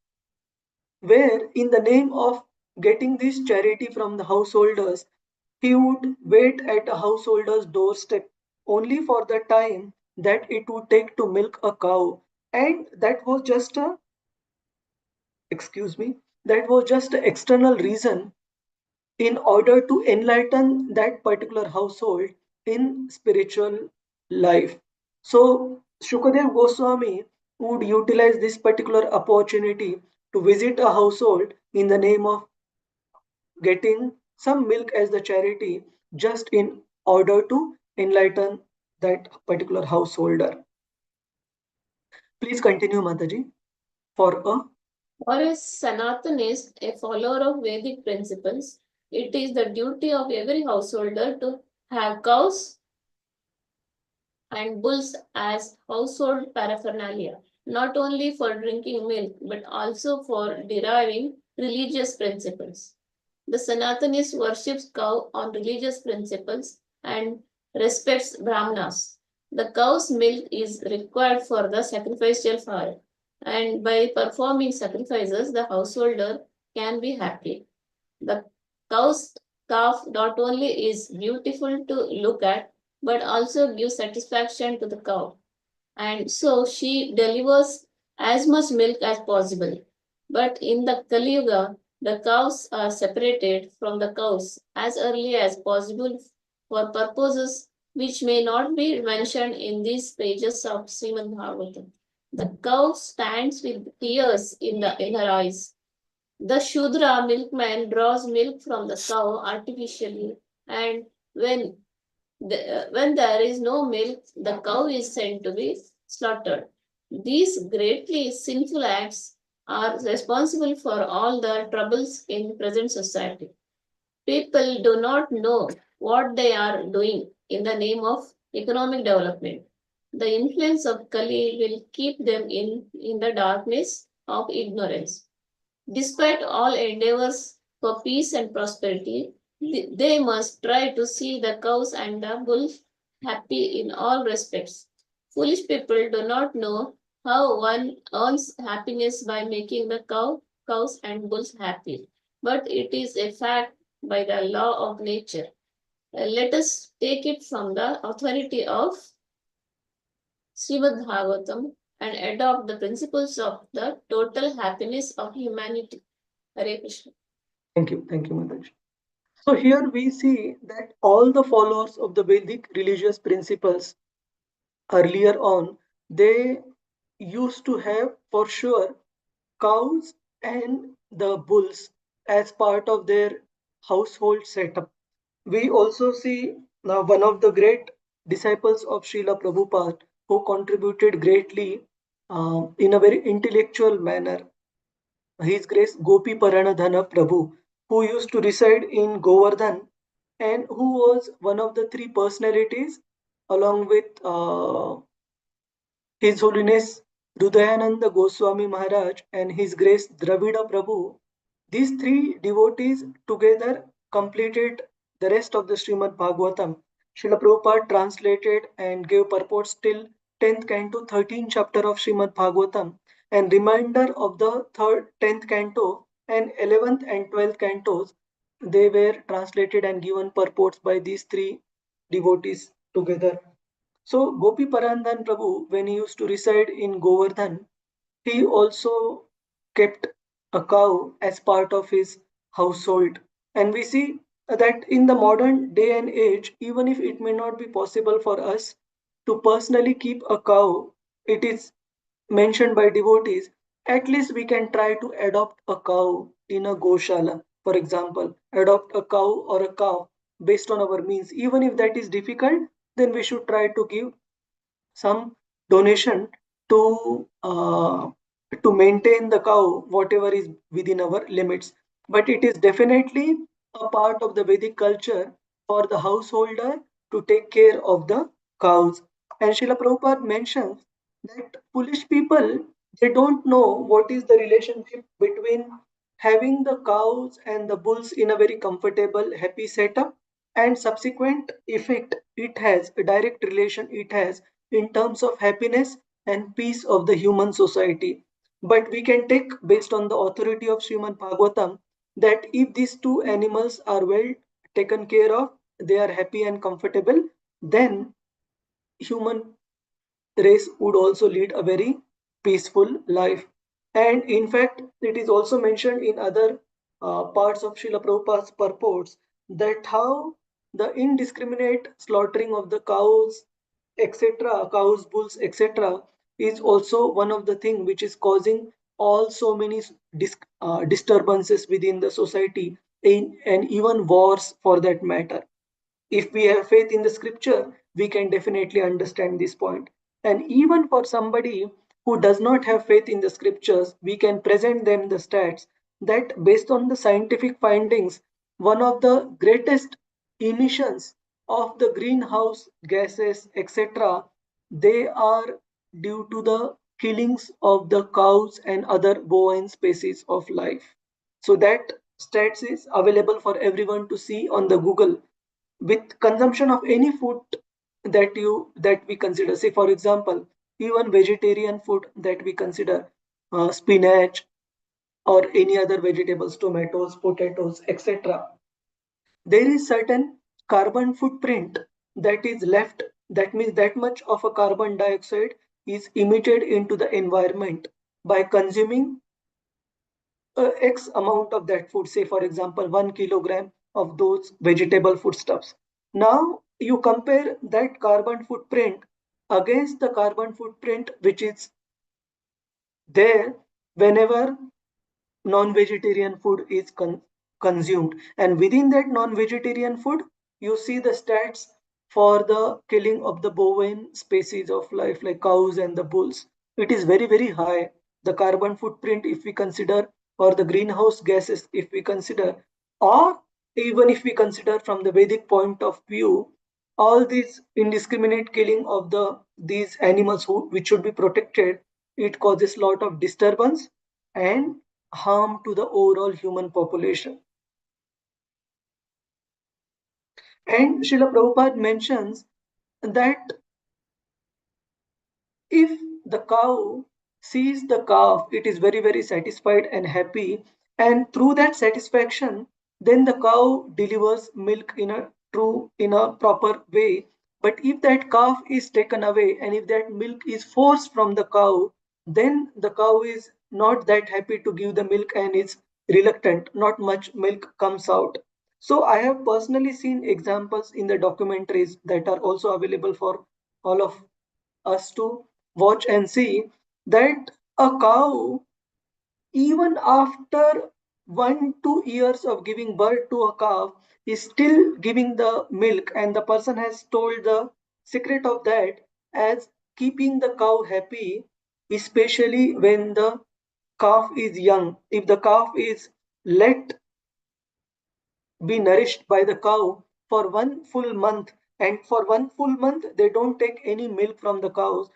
where in the name of getting this charity from the householders, he would wait at a householder's doorstep only for the time that it would take to milk a cow. And that was just a, excuse me, that was just an external reason in order to enlighten that particular household in spiritual life. So Shukadev Goswami would utilize this particular opportunity to visit a household in the name of getting some milk as the charity, just in order to enlighten that particular householder. Please continue, Mataji, for a For a Sanatanist, a follower of Vedic principles, it is the duty of every householder to have cows and bulls as household paraphernalia, not only for drinking milk but also for deriving religious principles. The Sanatanist worships cow on religious principles and respects Brahmanas. The cow's milk is required for the sacrificial fire, and by performing sacrifices, the householder can be happy. The cow's calf not only is beautiful to look at, but also gives satisfaction to the cow. And so she delivers as much milk as possible. But in the Kali Yuga, the cows are separated from the cows as early as possible for purposes which may not be mentioned in these pages of Srimad Bhagavatam. The cow stands with tears in her eyes. The Shudra milkman draws milk from the cow artificially, and when there is no milk, the cow is sent to be slaughtered. These greatly sinful acts are responsible for all the troubles in present society. People do not know what they are doing in the name of economic development. The influence of Kali will keep them in the darkness of ignorance. Despite all endeavors for peace and prosperity, they must try to see the cows and the bulls happy in all respects. Foolish people do not know how one earns happiness by making the cows and bulls happy, but it is a fact by the law of nature. Let us take it from the authority of Srimad Bhagavatam and adopt the principles of the total happiness of humanity. Hare Krishna. Thank you, Mataji. So here we see that all the followers of the Vedic religious principles earlier on, they used to have for sure cows and the bulls as part of their household setup. We also see now one of the great disciples of Srila Prabhupada who contributed greatly in a very intellectual manner. His Grace Gopi Paranadhana Prabhu, who used to reside in Govardhan and who was one of the three personalities along with His Holiness Hrudayananda Goswami Maharaj and His Grace Dravida Prabhu. These three devotees together completed the rest of the Srimad Bhagavatam. Srila Prabhupada translated and gave purports till 10th canto, 13th chapter of Srimad Bhagavatam, and remainder of the 10th canto and 11th and 12th cantos, they were translated and given purports by these three devotees together. So Gopi Parandan Prabhu, when he used to reside in Govardhan, he also kept a cow as part of his household. And we see that in the modern day and age, even if it may not be possible for us to personally keep a cow, it is mentioned by devotees, at least we can try to adopt a cow in a goshala, for example, adopt a cow or a calf based on our means. Even if that is difficult, then we should try to give some donation to maintain the cow whatever is within our limits. But it is definitely a part of the Vedic culture for the householder to take care of the cows. And Srila Prabhupada mentions that foolish people, they don't know what is the relationship between having the cows and the bulls in a very comfortable happy setup and subsequent effect it has, a direct relation it has in terms of happiness and peace of the human society. But we can take based on the authority of Srimad Bhagavatam that if these two animals are well taken care of, they are happy and comfortable, then human race would also lead a very peaceful life. And in fact, it is also mentioned in other parts of Srila Prabhupada's purports that how the indiscriminate slaughtering of the cows, etc., cows, bulls, etc., is also one of the things which is causing all so many disturbances within the society and even wars for that matter. If we have faith in the scripture, we can definitely understand this point. And even for somebody who does not have faith in the scriptures, we can present them the stats that based on the scientific findings, one of the greatest emissions of the greenhouse gases, etc., they are due to the killings of the cows and other bovine species of life. So that stats is available for everyone to see on the Google. With consumption of any food that we consider, say for example, even vegetarian food that we consider, spinach or any other vegetables, tomatoes, potatoes, etc., there is certain carbon footprint that is left. That means that much of a carbon dioxide is emitted into the environment by consuming X amount of that food, say for example 1 kilogram of those vegetable foodstuffs. Now you compare that carbon footprint against the carbon footprint which is there whenever non-vegetarian food is consumed, and within that non-vegetarian food you see the stats for the killing of the bovine species of life like cows and the bulls. It is very very high, the carbon footprint if we consider, or the greenhouse gases if we consider, or even if we consider from the Vedic point of view, all these indiscriminate killing of these animals which should be protected, it causes lot of disturbance and harm to the overall human population. And Srila Prabhupada mentions that if the cow sees the calf, it is very, very satisfied and happy. And through that satisfaction, then the cow delivers milk in a proper way. But if that calf is taken away and if that milk is forced from the cow, then the cow is not that happy to give the milk and is reluctant. Not much milk comes out. So I have personally seen examples in the documentaries that are also available for all of us to watch and see that a cow, even after 1 2 years of giving birth to a calf, is still giving the milk, and the person has told the secret of that as keeping the cow happy, especially when the calf is young. If the calf is let be nourished by the cow for 1 full month, and for 1 full month they don't take any milk from the cows,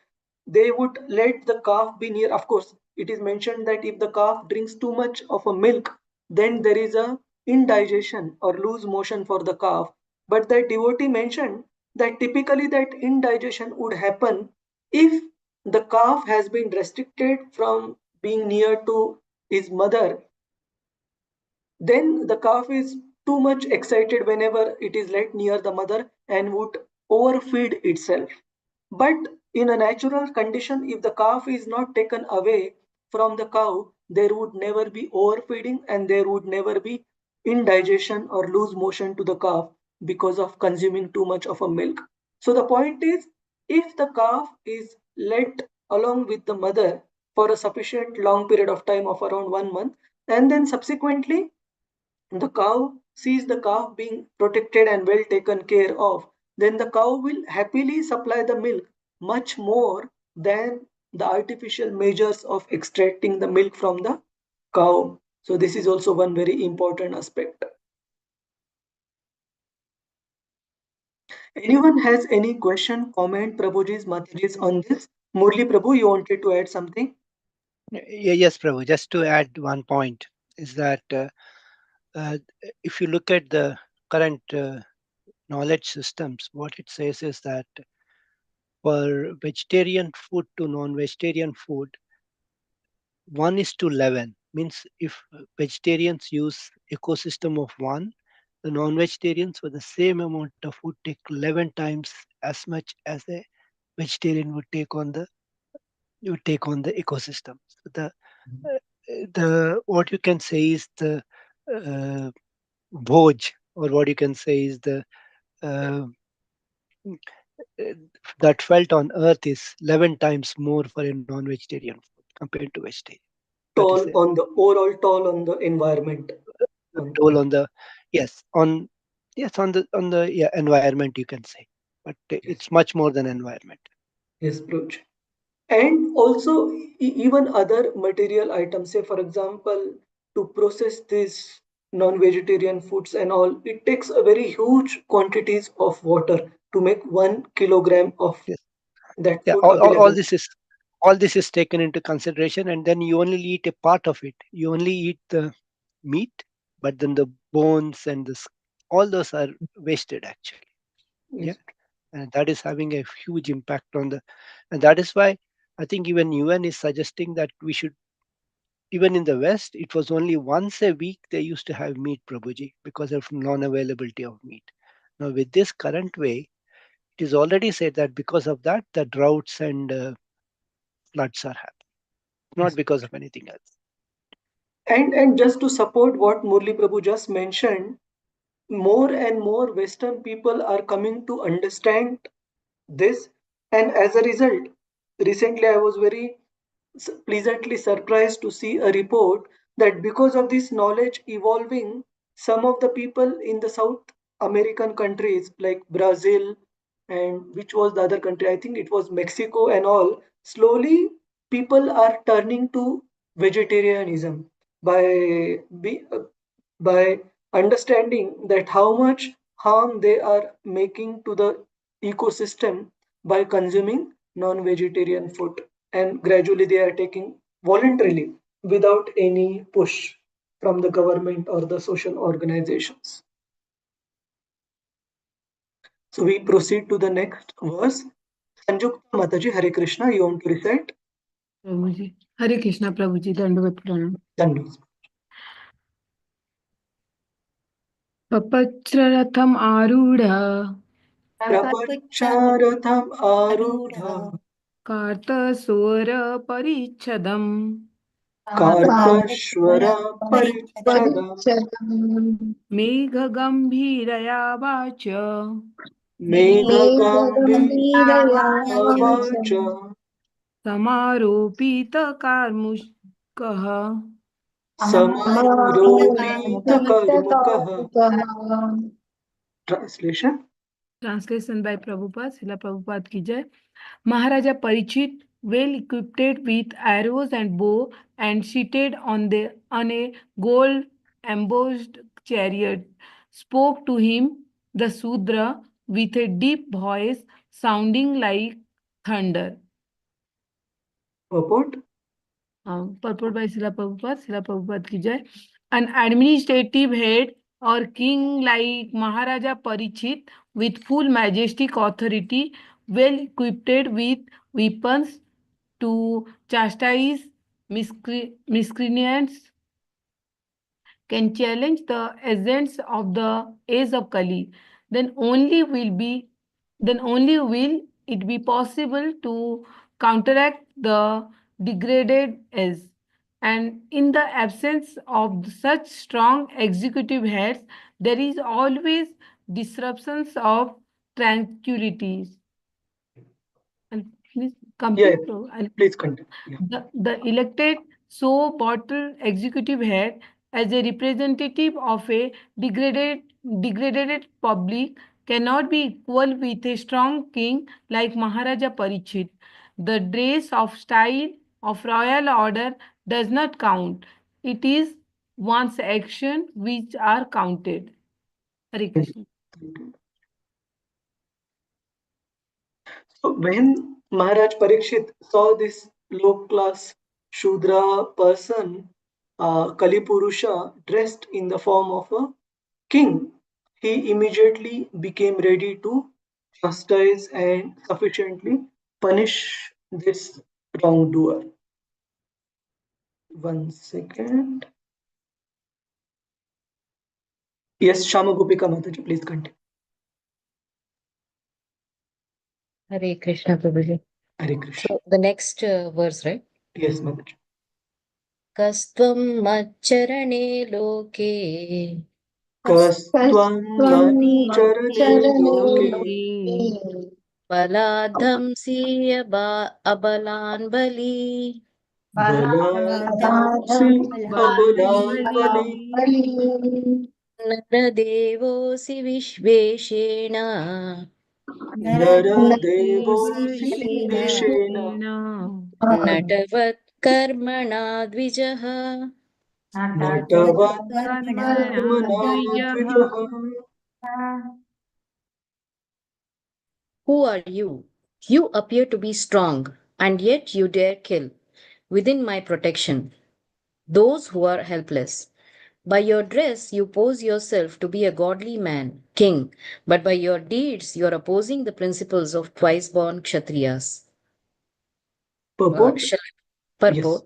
they would let the calf be near. Of course, it is mentioned that if the calf drinks too much of a milk, then there is a indigestion or loose motion for the calf. But that devotee mentioned that typically that indigestion would happen if the calf has been restricted from being near to his mother. Then the calf is too much excited whenever it is let near the mother and would overfeed itself. But in a natural condition, if the calf is not taken away from the cow, there would never be overfeeding and there would never be indigestion or loose motion to the calf because of consuming too much of a milk. So the point is, if the calf is let along with the mother for a sufficient long period of time of around 1 month, and then subsequently the cow sees the calf being protected and well taken care of, then the cow will happily supply the milk much more than the artificial measures of extracting the milk from the cow. So this is also one very important aspect. Anyone has any question, comment, Prabhuji's, Mataji's on this? Murli Prabhu, you wanted to add something? Yes, Prabhu. Just to add one point is that uh, if you look at the current knowledge systems, what it says is that for vegetarian food to non-vegetarian food, 1:11 means if vegetarians use ecosystem of one, the non-vegetarians for the same amount of food take 11 times as much as a vegetarian would take on the ecosystem. So the what you can say is the uh, bhoj, or what you can say is the uh, uh, that felt on earth is 11 times more for a non-vegetarian food compared to vegetarian. That is Toll on the overall toll on the environment. a toll on the, yes, on the, yeah, environment, you can say, but Yes, it's much more than environment. yes, Proj. And also even other material items, say for example, to process these non-vegetarian foods and all, it takes a very huge quantities of water to make 1 kilogram of Yes. that Yeah, food available. all this is taken into consideration, and then you only eat a part of it. You only eat the meat, but then the bones and all those are wasted actually. Yeah, Yes, and that is having a huge impact on the, and that is why I think even UN is suggesting that we should, even in the West, it was only once a week they used to have meat, Prabhuji, because of non-availability of meat. Now with this current way, it is already said that because of that, the droughts and floods are happening, not yes. because of anything else. And just to support what Murli Prabhu just mentioned, more and more Western people are coming to understand this, and as a result, recently I was very pleasantly surprised to see a report that because of this knowledge evolving, some of the people in the South American countries like Brazil, and which was the other country, I think it was Mexico and all, slowly people are turning to vegetarianism by by understanding that how much harm they are making to the ecosystem by consuming non-vegetarian food, and gradually they are taking voluntarily without any push from the government or the social organizations. So we proceed to the next verse. Sanjukta Mataji, Hare Krishna, you want to recite? प्रभुजी हरे कृष्णा प्रभुजी दंडवत प्रणाम Dandu. पपच्रथम आरूढ़ Prapacharatham Arudha Kartaswar परिच्छदम Kartashvara Parichadam मेघ गंभीरया वाच Megagambhiravacha समारोपित कार्मुकः Samaropita Karmukah. Translation. Translation by Prabhupada, Srila Prabhupada ki jai. Maharaja Parikshit, well equipped with arrows and bow and seated on a gold embossed chariot, spoke to him, the Sudra, with a deep voice sounding like thunder. Purport. Purport by Srila Prabhupada ki jai. An administrative head or king like Maharaja Parikshit with full majestic authority, well equipped with weapons to chastise miscreants, can challenge the agents of the age of Kali, then only will it be possible to counteract the degraded age. And in the absence of such strong executive heads, there is always disruptions of tranquillities. And please complete. Please continue. The elected so bottle executive head as a representative of a degraded public cannot be equal with a strong king like Maharaja Parikshit. The dress of style of royal order does not count. It is one's action which are counted. Hare Krishna. So when Maharaj Parikshit saw this low class Shudra person, Kali Purusha, dressed in the form of a king, he immediately became ready to chastise and sufficiently punish this wrongdoer. One second. Yes, Shama Gopika Mataji, please continue. Hare Krishna, Prabhuji. Hare Krishna. So the next verse, right? Yes, Mataji. Kastvam macharane loke. Kastvam macharane loke. Baladham siya abalan bali. Baladhamsi abalan bali. Naradevosi vishveshena. Naradevosi vishena. Natavat karmana dvijaha. Natavat karmana dvijaha. Who are you? You appear to be strong, and yet you dare kill, within my protection, those who are helpless. By your dress, you pose yourself to be a godly man, king, but by your deeds, you are opposing the principles of twice born Kshatriyas. Purport? Purport.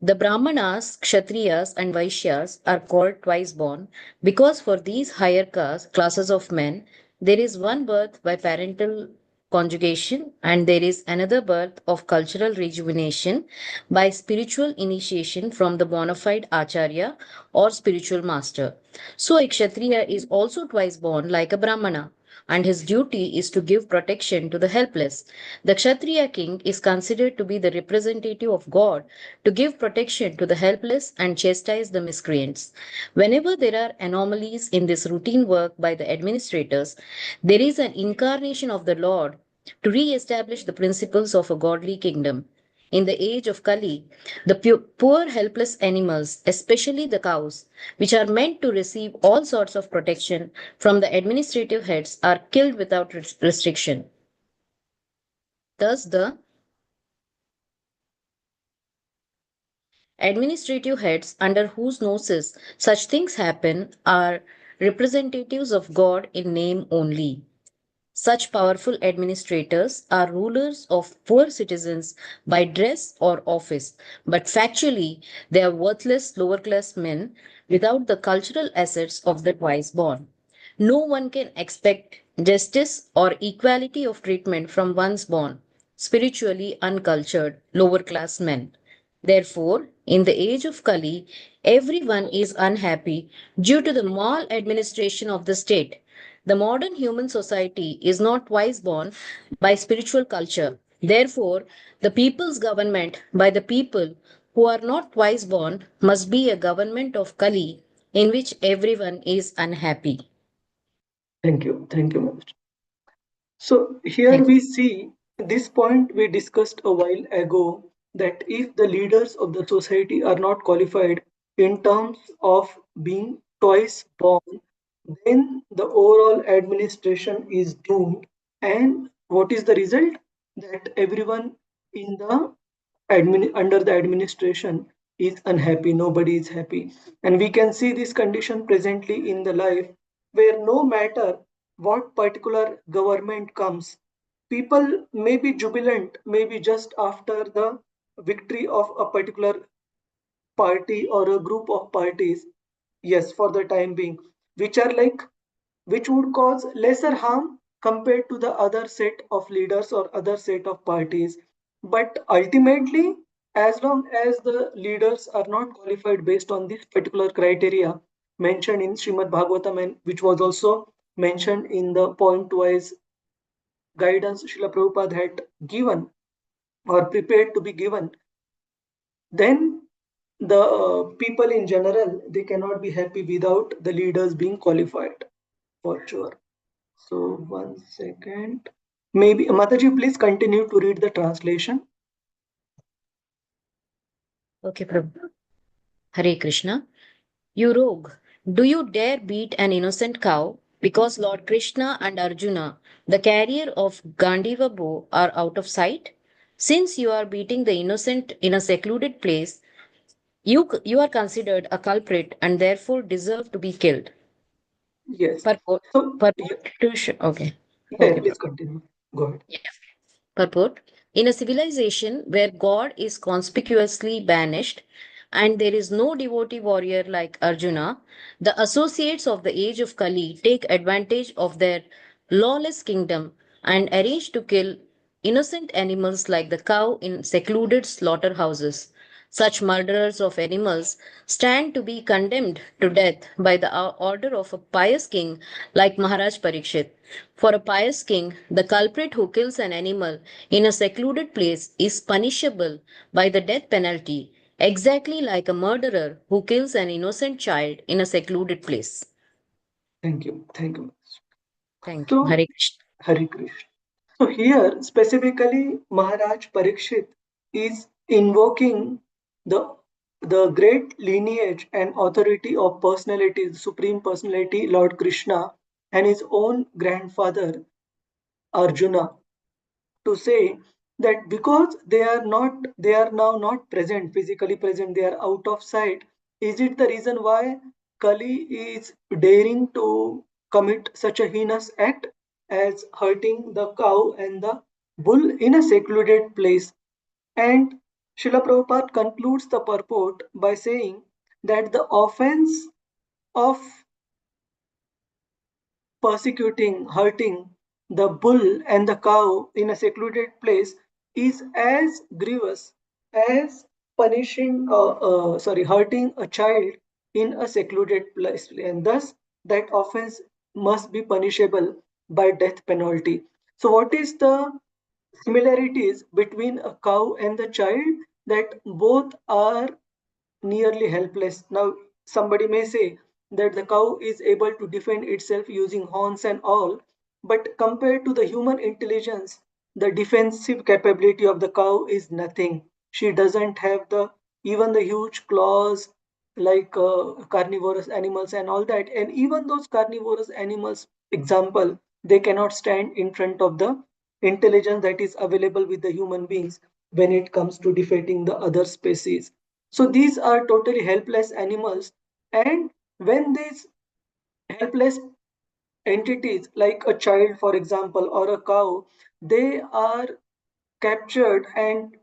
The Brahmanas, Kshatriyas, and Vaishyas are called twice born because for these higher classes of men, there is one birth by parental conjugation and there is another birth of cultural rejuvenation by spiritual initiation from the bona fide Acharya or spiritual master. So a Kshatriya is also twice born like a Brahmana, and his duty is to give protection to the helpless. The Kshatriya king is considered to be the representative of God to give protection to the helpless and chastise the miscreants. Whenever there are anomalies in this routine work by the administrators, there is an incarnation of the Lord to re-establish the principles of a godly kingdom. In the age of Kali, the poor helpless animals, especially the cows, which are meant to receive all sorts of protection from the administrative heads, are killed without restriction. Thus, the administrative heads under whose noses such things happen are representatives of God in name only. Such powerful administrators are rulers of poor citizens by dress or office, but factually they are worthless lower class men without the cultural assets of the twice born. No one can expect justice or equality of treatment from once born, spiritually uncultured lower class men. Therefore, in the age of Kali, everyone is unhappy due to the maladministration of the state. The modern human society is not twice born by spiritual culture. Therefore, the people's government by the people who are not twice born must be a government of Kali in which everyone is unhappy. Thank you. Thank you, Mr. So here Thank we see this point we discussed a while ago, that if the leaders of the society are not qualified in terms of being twice born, then the overall administration is doomed. And what is the result? That everyone in the under the administration is unhappy, nobody is happy. And we can see this condition presently in the life, where no matter what particular government comes, people may be jubilant, maybe just after the victory of a particular party or a group of parties, yes, for the time being, which are like, which would cause lesser harm compared to the other set of leaders or other set of parties. But ultimately, as long as the leaders are not qualified based on this particular criteria mentioned in Srimad Bhagavatam, and which was also mentioned in the point wise guidance Srila Prabhupada had given or prepared to be given, then the people in general, they cannot be happy without the leaders being qualified, for sure. So 1 second. Maybe Mataji, please continue to read the translation. Okay, Prabhu. Hare Krishna. You rogue, do you dare beat an innocent cow because Lord Krishna and Arjuna, the carrier of Gandiva bow, are out of sight? Since you are beating the innocent in a secluded place, you are considered a culprit and therefore deserve to be killed. Yes. Purport. So Purport to okay. yeah, Okay, please Prabhu. continue. Go ahead. Yeah. Purport. In a civilization where God is conspicuously banished and there is no devotee warrior like Arjuna, the associates of the age of Kali take advantage of their lawless kingdom and arrange to kill innocent animals like the cow in secluded slaughterhouses. Such murderers of animals stand to be condemned to death by the order of a pious king like Maharaj Parikshit. For a pious king, the culprit who kills an animal in a secluded place is punishable by the death penalty, exactly like a murderer who kills an innocent child in a secluded place. Thank you. Thank you. Thank you. So Hare Krishna. Hari Krishna. So here specifically Maharaj Parikshit is invoking the the great lineage and authority of personality, the supreme personality Lord Krishna, and his own grandfather Arjuna, to say that because they are now not present, physically present, they are out of sight. Is it the reason why Kali is daring to commit such a heinous act as hurting the cow and the bull in a secluded place? And Srila Prabhupada concludes the purport by saying that the offense of persecuting, hurting the bull and the cow in a secluded place is as grievous as hurting a child in a secluded place. And thus, that offense must be punishable by death penalty. So, what is the similarities between a cow and the child? That both are nearly helpless. Now, somebody may say that the cow is able to defend itself using horns and all, but compared to the human intelligence, the defensive capability of the cow is nothing. She doesn't have the even the huge claws like carnivorous animals and all that. And even those carnivorous animals, example, they cannot stand in front of the intelligence that is available with the human beings when it comes to defeating the other species. So these are totally helpless animals. And when these helpless entities like a child, for example, or a cow, they are captured and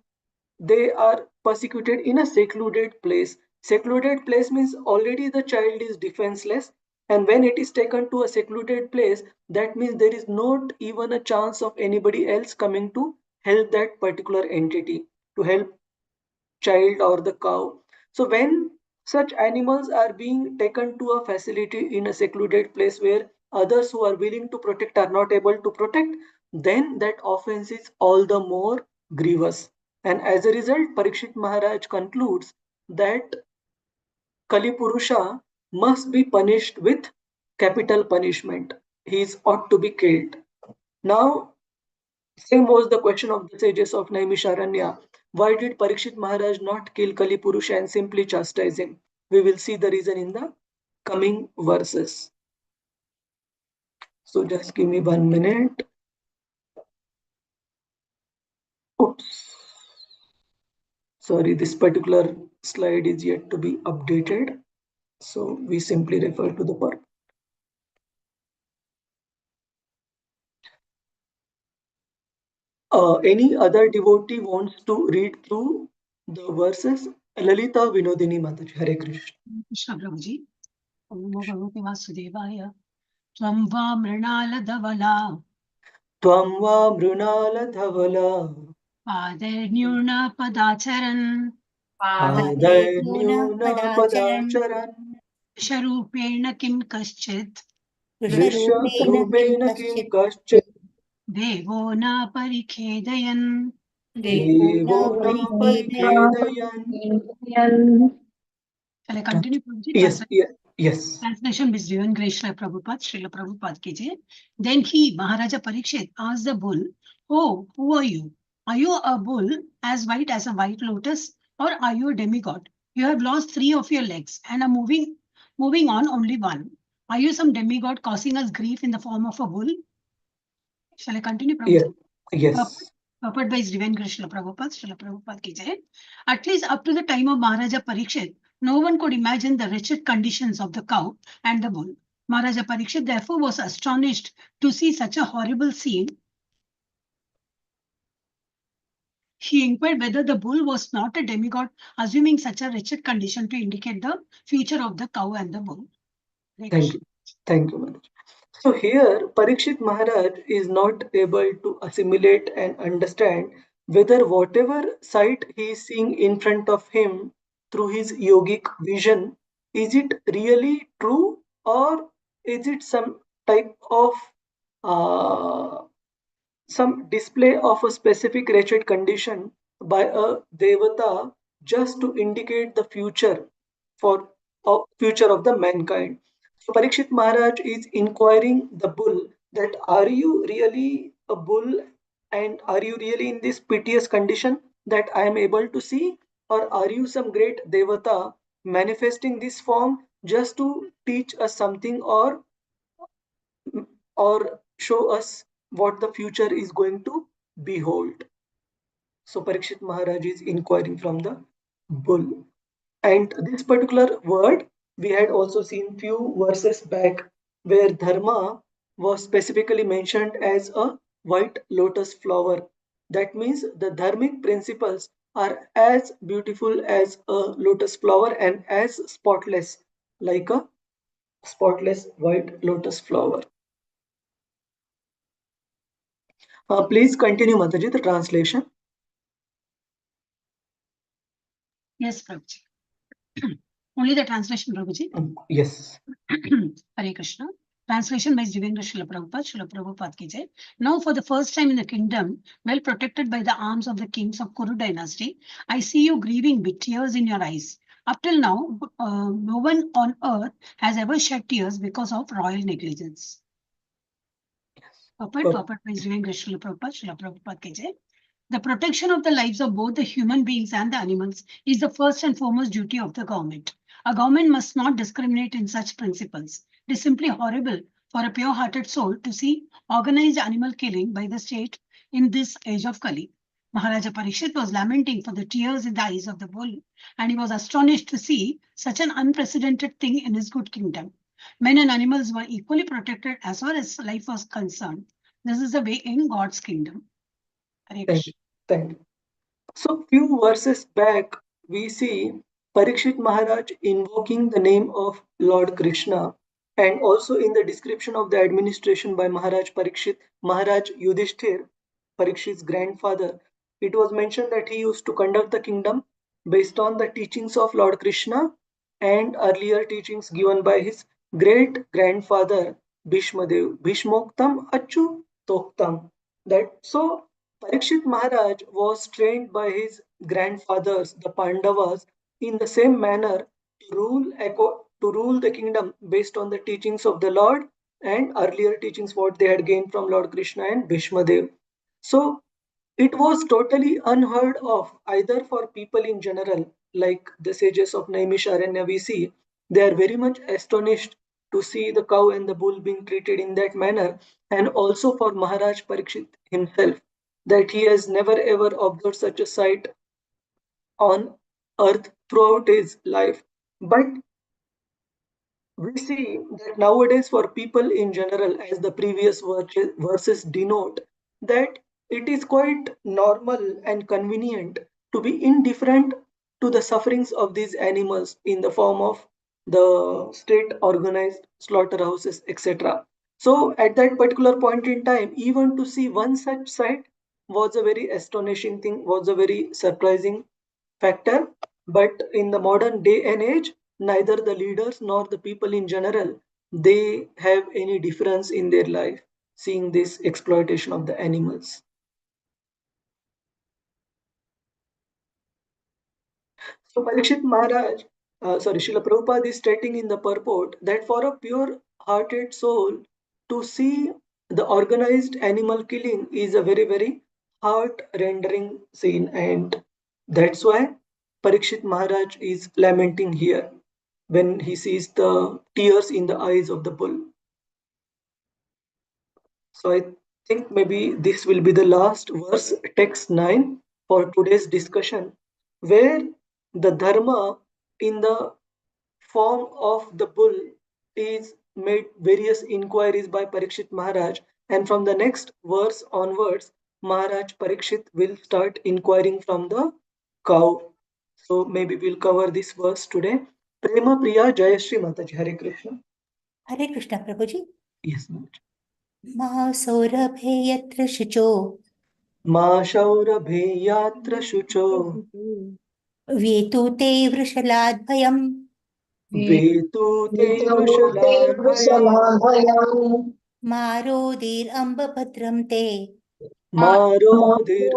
they are persecuted in a secluded place. Secluded place means already the child is defenseless, and when it is taken to a secluded place, that means there is not even a chance of anybody else coming to help that particular entity, to help child or the cow. So when such animals are being taken to a facility in a secluded place where others who are willing to protect are not able to protect, then that offense is all the more grievous. And as a result, Parikshit Maharaj concludes that Kali Purusha must be punished with capital punishment. He is ought to be killed. Now, same was the question of the sages of Naimisharanya. Why did Parikshit Maharaj not kill Kali Purusha and simply chastise him? We will see the reason in the coming verses. So just give me 1 minute. Oops. Sorry, this particular slide is yet to be updated. So we simply refer to the part. Any other devotee wants to read through the verses? Lalita Vinodini Mataji, Hare Krishna. Krishna Prabhuji. Om Bhagavate Vasudevaya. Tvam va mrinala dhavala. Tvam va mrunala dhavala. Padarnyurna padacharan. Padarnyuna padacharan. Sharupena kim kaschit. Vishrupena kim kaschit. Devo na parikhedayan. Devo na parikhedayan. Shall I continue, Prabhuji? Yes, yes. Translation is given Grace Srila Prabhupada, Srila Prabhupada ki jai. Then he, Maharaja Parikshit, asked the bull, "Oh, who are you? Are you a bull as white as a white lotus, or are you a demigod? You have lost 3 of your legs and are moving on only one. Are you some demigod causing us grief in the form of a bull?" Shall I continue, Prabhupada? Yes. Purport by His Divine Grace Srila Prabhupada ki jai. At least up to the time of Maharaja Parikshit, no one could imagine the wretched conditions of the cow and the bull. Maharaja Parikshit therefore was astonished to see such a horrible scene. He inquired whether the bull was not a demigod, assuming such a wretched condition to indicate the future of the cow and the bull. Thank you. Thank you, Manoj. So here, Parikshit Maharaj is not able to assimilate and understand whether whatever sight he is seeing in front of him through his yogic vision, is it really true, or is it some type of some display of a specific wretched condition by a devata just to indicate the future for future of the mankind. So Parikshit Maharaj is inquiring the bull that are you really a bull, and are you really in this piteous condition that I am able to see, or are you some great devata manifesting this form just to teach us something, or show us what the future is going to behold. So Parikshit Maharaj is inquiring from the bull. And this particular word we had also seen few verses back where dharma was specifically mentioned as a white lotus flower. That means the dharmic principles are as beautiful as a lotus flower and as spotless like a spotless white lotus flower. Please continue, Mataji, the translation. Yes, Prabhuji. Only the translation, Prabhuji. Yes. Hare Krishna. Translation by Divine Srila Prabhupada ki jai. Now, for the first time in the kingdom, well protected by the arms of the kings of Kuru dynasty, I see you grieving with tears in your eyes. Up till now, no one on earth has ever shed tears because of royal negligence. Purport by Divine Srila Prabhupada ki jai. The protection of the lives of both the human beings and the animals is the first and foremost duty of the government. A government must not discriminate in such principles. It is simply horrible for a pure-hearted soul to see organized animal killing by the state in this age of Kali. Maharaja Parikshit was lamenting for the tears in the eyes of the bull, and he was astonished to see such an unprecedented thing in his good kingdom. Men and animals were equally protected as far as life was concerned. This is the way in God's kingdom. Hare Thank Krishna. you. Thank you. So few verses back, we see Parikshit Maharaj invoking the name of Lord Krishna, and also in the description of the administration by Maharaj Parikshit, Maharaj Yudhishthir, Parikshit's grandfather, it was mentioned that he used to conduct the kingdom based on the teachings of Lord Krishna and earlier teachings given by his great grandfather Bhishmadev. Bhishmoktam Achu Toktam. That so Parikshit Maharaj was trained by his grandfathers, the Pandavas, in the same manner to rule the kingdom based on the teachings of the Lord and earlier teachings what they had gained from Lord Krishna and Bhishmadev. So it was totally unheard of either for people in general, like the sages of Naimisharanya we see. They are very much astonished to see the cow and the bull being treated in that manner, and also for Maharaj Parikshit himself, that he has never ever observed such a sight on earth throughout his life. But we see that nowadays for people in general, as the previous verses denote, that it is quite normal and convenient to be indifferent to the sufferings of these animals in the form of the state organized slaughterhouses, etc. So at that particular point in time, even to see one such sight was a very astonishing thing, was a very surprising factor. But in the modern day and age, neither the leaders nor the people in general, they have any difference in their life seeing this exploitation of the animals. So Parikshit Maharaj, Srila Prabhupada is stating in the purport that for a pure-hearted soul to see the organized animal killing is a very, very heart-rendering scene, and that's why Parikshit Maharaj is lamenting here when he sees the tears in the eyes of the bull. So I think maybe this will be the last verse, text 9, for today's discussion, where the dharma in the form of the bull is made various inquiries by Parikshit Maharaj, and from the next verse onwards, Maharaj Parikshit will start inquiring from the cow. So maybe we'll cover this verse today. Prema Priya Jayashri Mataji. Hare Krishna. Hare Krishna, Prabhuji. Yes, Mataji. Ma saurabhe yatra shucho. Ma shaurabhe yatra shucho. Vyetute vrishaladbhayam. Vetute vrishaladbhayam. Marodir ambabhadram te. Marodir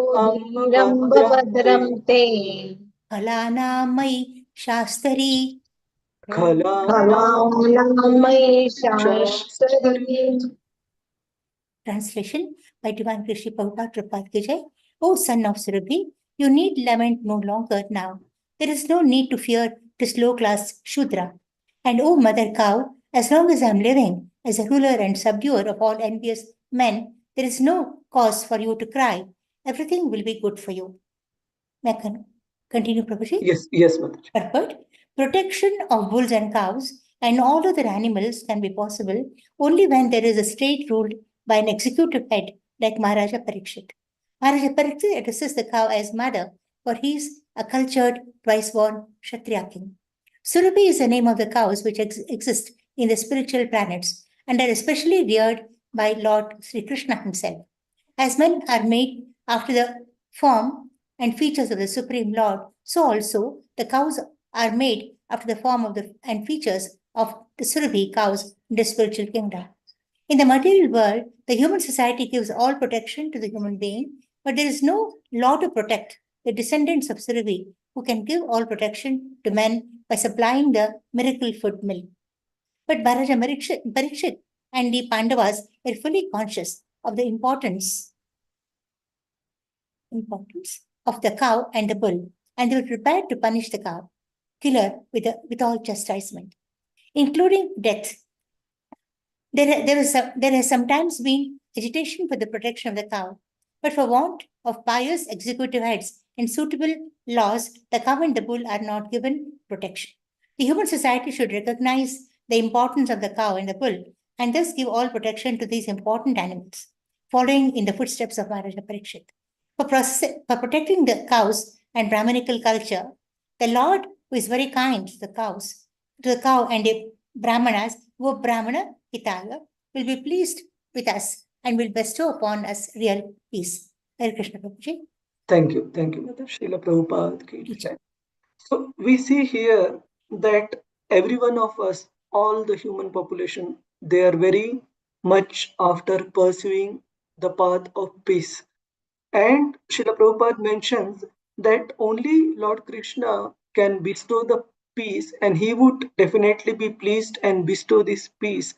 ambabhadram te. Phalanamai shastari. Khalanamai shastari. Translation by Divine Krishi Prabhupada Prabhupada Ki Jai. O son of Surabhi, you need lament no longer now. There is no need to fear this low-class Shudra. And O mother cow, as long as I am living as a ruler and subduer of all envious men, there is no cause for you to cry. Everything will be good for you. May I continue, Prabhuji? Yes, Mataji. Purport: protection of bulls and cows and all other animals can be possible only when there is a state ruled by an executive head like Maharaja Parikshit. Maharaja Parikshit addresses the cow as mother, for he is a cultured, twice-born Kshatriya king. Surabhi is the name of the cows which exist in the spiritual planets and are especially revered by Lord Sri Krishna himself. As men are made after the form and features of the Supreme Lord, so also the cows are made after the form of and features of the Surabhi cows in the spiritual kingdom. In the material world, the human society gives all protection to the human being, but there is no law to protect the descendants of Surabhi who can give all protection to men by supplying the miracle food milk. But Maharaja Parikshit and the Pandavas were fully conscious of the importance of the cow and the bull, and they were prepared to punish the cow killer with all chastisement, including death. There has sometimes been agitation for the protection of the cow, but for want of pious executive heads and suitable laws, the cow and the bull are not given protection. The human society should recognize the importance of the cow and the bull, and thus give all protection to these important animals, following in the footsteps of Maharaja Parikshit. For protecting the cows and Brahmanical culture, the Lord, who is very kind to the cow and the Brahmanas, who Brahmana Hitaya, will be pleased with us and will bestow upon us real peace. Hare Krishna Prabhuji. Thank you, Mother. Srila Prabhupada ki jai. So we see here that every one of us, all the human population, they are very much after pursuing the path of peace. And Srila Prabhupada mentions that only Lord Krishna can bestow the peace, and he would definitely be pleased and bestow this peace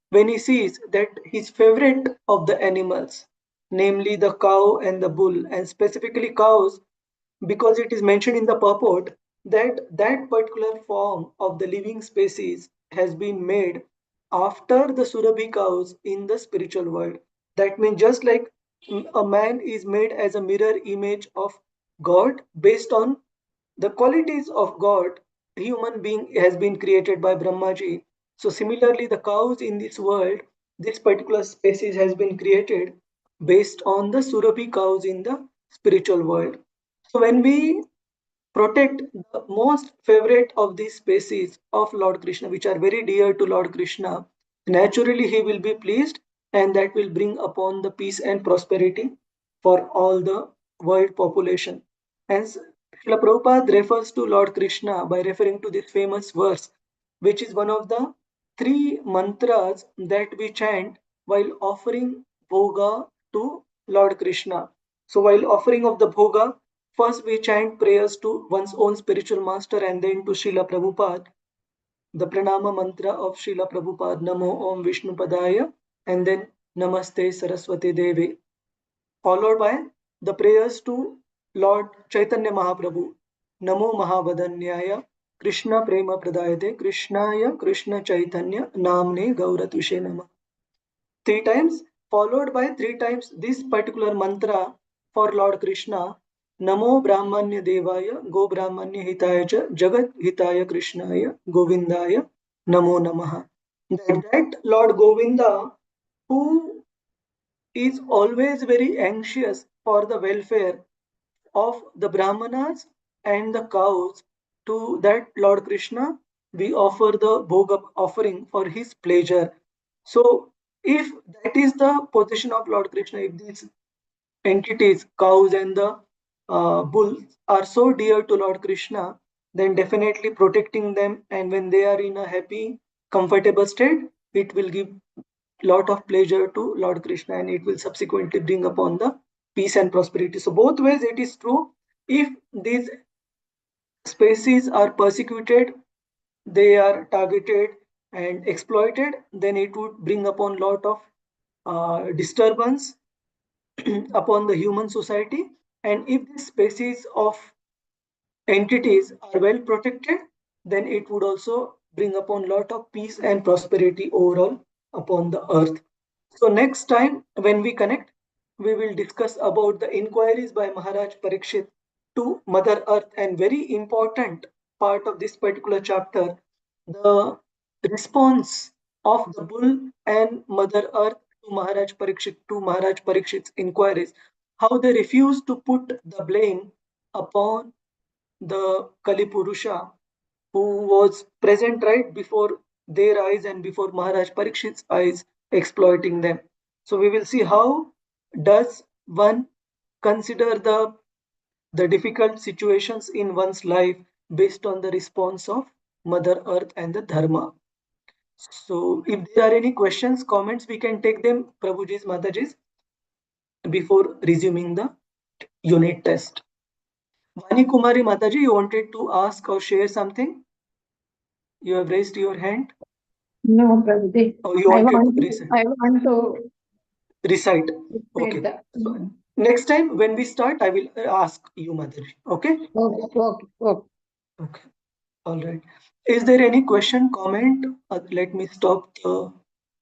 when he sees that his favorite of the animals, namely the cow and the bull, and specifically cows, because it is mentioned in the purport that that particular form of the living species has been made after the Surabhi cows in the spiritual world. That means just like a man is made as a mirror image of God based on the qualities of God, human being has been created by Brahmaji. So similarly, the cows in this world, this particular species has been created based on the Surabhi cows in the spiritual world. So when we protect the most favorite of these species of Lord Krishna, which are very dear to Lord Krishna, naturally he will be pleased, and that will bring upon the peace and prosperity for all the world population. Hence, Srila Prabhupada refers to Lord Krishna by referring to this famous verse, which is one of the three mantras that we chant while offering bhoga to Lord Krishna. So while offering of the bhoga, first we chant prayers to one's own spiritual master and then to Srila Prabhupada. The pranama mantra of Srila Prabhupada, Namo Om Vishnu Padaya, and then Namaste Saraswati Devi, followed by the prayers to Lord Chaitanya Mahaprabhu, Namo Mahavadanyaya, Krishna Prema Pradayate, Krishnaya Krishna Chaitanya, Namne Gauratushe Nama. 3 times, followed by 3 times this particular mantra for Lord Krishna, Namo Brahmanya Devaya, Go Brahmanya Hitaya, Jagat Hitaya Krishnaya, Govindaya, Namo Namaha. That Lord Govinda, who is always very anxious for the welfare of the Brahmanas and the cows, to that Lord Krishna we offer the bhoga offering for his pleasure. So if that is the position of Lord Krishna, if these entities, cows and the bulls, are so dear to Lord Krishna, then definitely protecting them, and when they are in a happy, comfortable state, it will give lot of pleasure to Lord Krishna, and it will subsequently bring upon the peace and prosperity. So both ways it is true. If these species are persecuted, they are targeted and exploited, then it would bring upon lot of disturbance upon the human society. And if the species of entities are well protected, then it would also bring upon lot of peace and prosperity overall upon the earth. So next time when we connect, we will discuss about the inquiries by Maharaj Parikshit to Mother Earth, and very important part of this particular chapter, the response of the bull and Mother Earth to Maharaj Parikshit's inquiries, how they refuse to put the blame upon the Kali Purusha who was present right before their eyes and before Maharaj Parikshit's eyes, exploiting them. So we will see how does one consider the difficult situations in one's life based on the response of Mother Earth and the Dharma. So if there are any questions, comments, we can take them, Prabhuji's, Mataji's, before resuming the unit test. Vani Kumari Mataji, you wanted to ask or share something? You have raised your hand. No, Prabhuji. Oh, you I wanted want, to recite. I want to Recite. say Okay. that. So next time when we start, I will ask you, Mataji. Okay? Okay. Okay. All right. Is there any question, comment? Let me stop the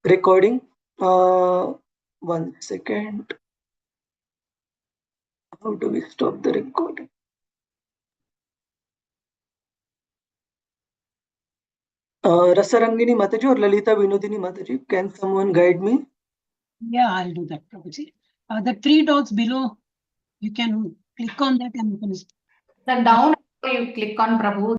recording. 1 second. How do we stop the recording? Rasarangini Mataji or Lalita Vinodini Mataji, can someone guide me? Yeah, I'll do that, Prabhuji. The 3 dots below, you can click on that and you can. The down you click on Prabhu.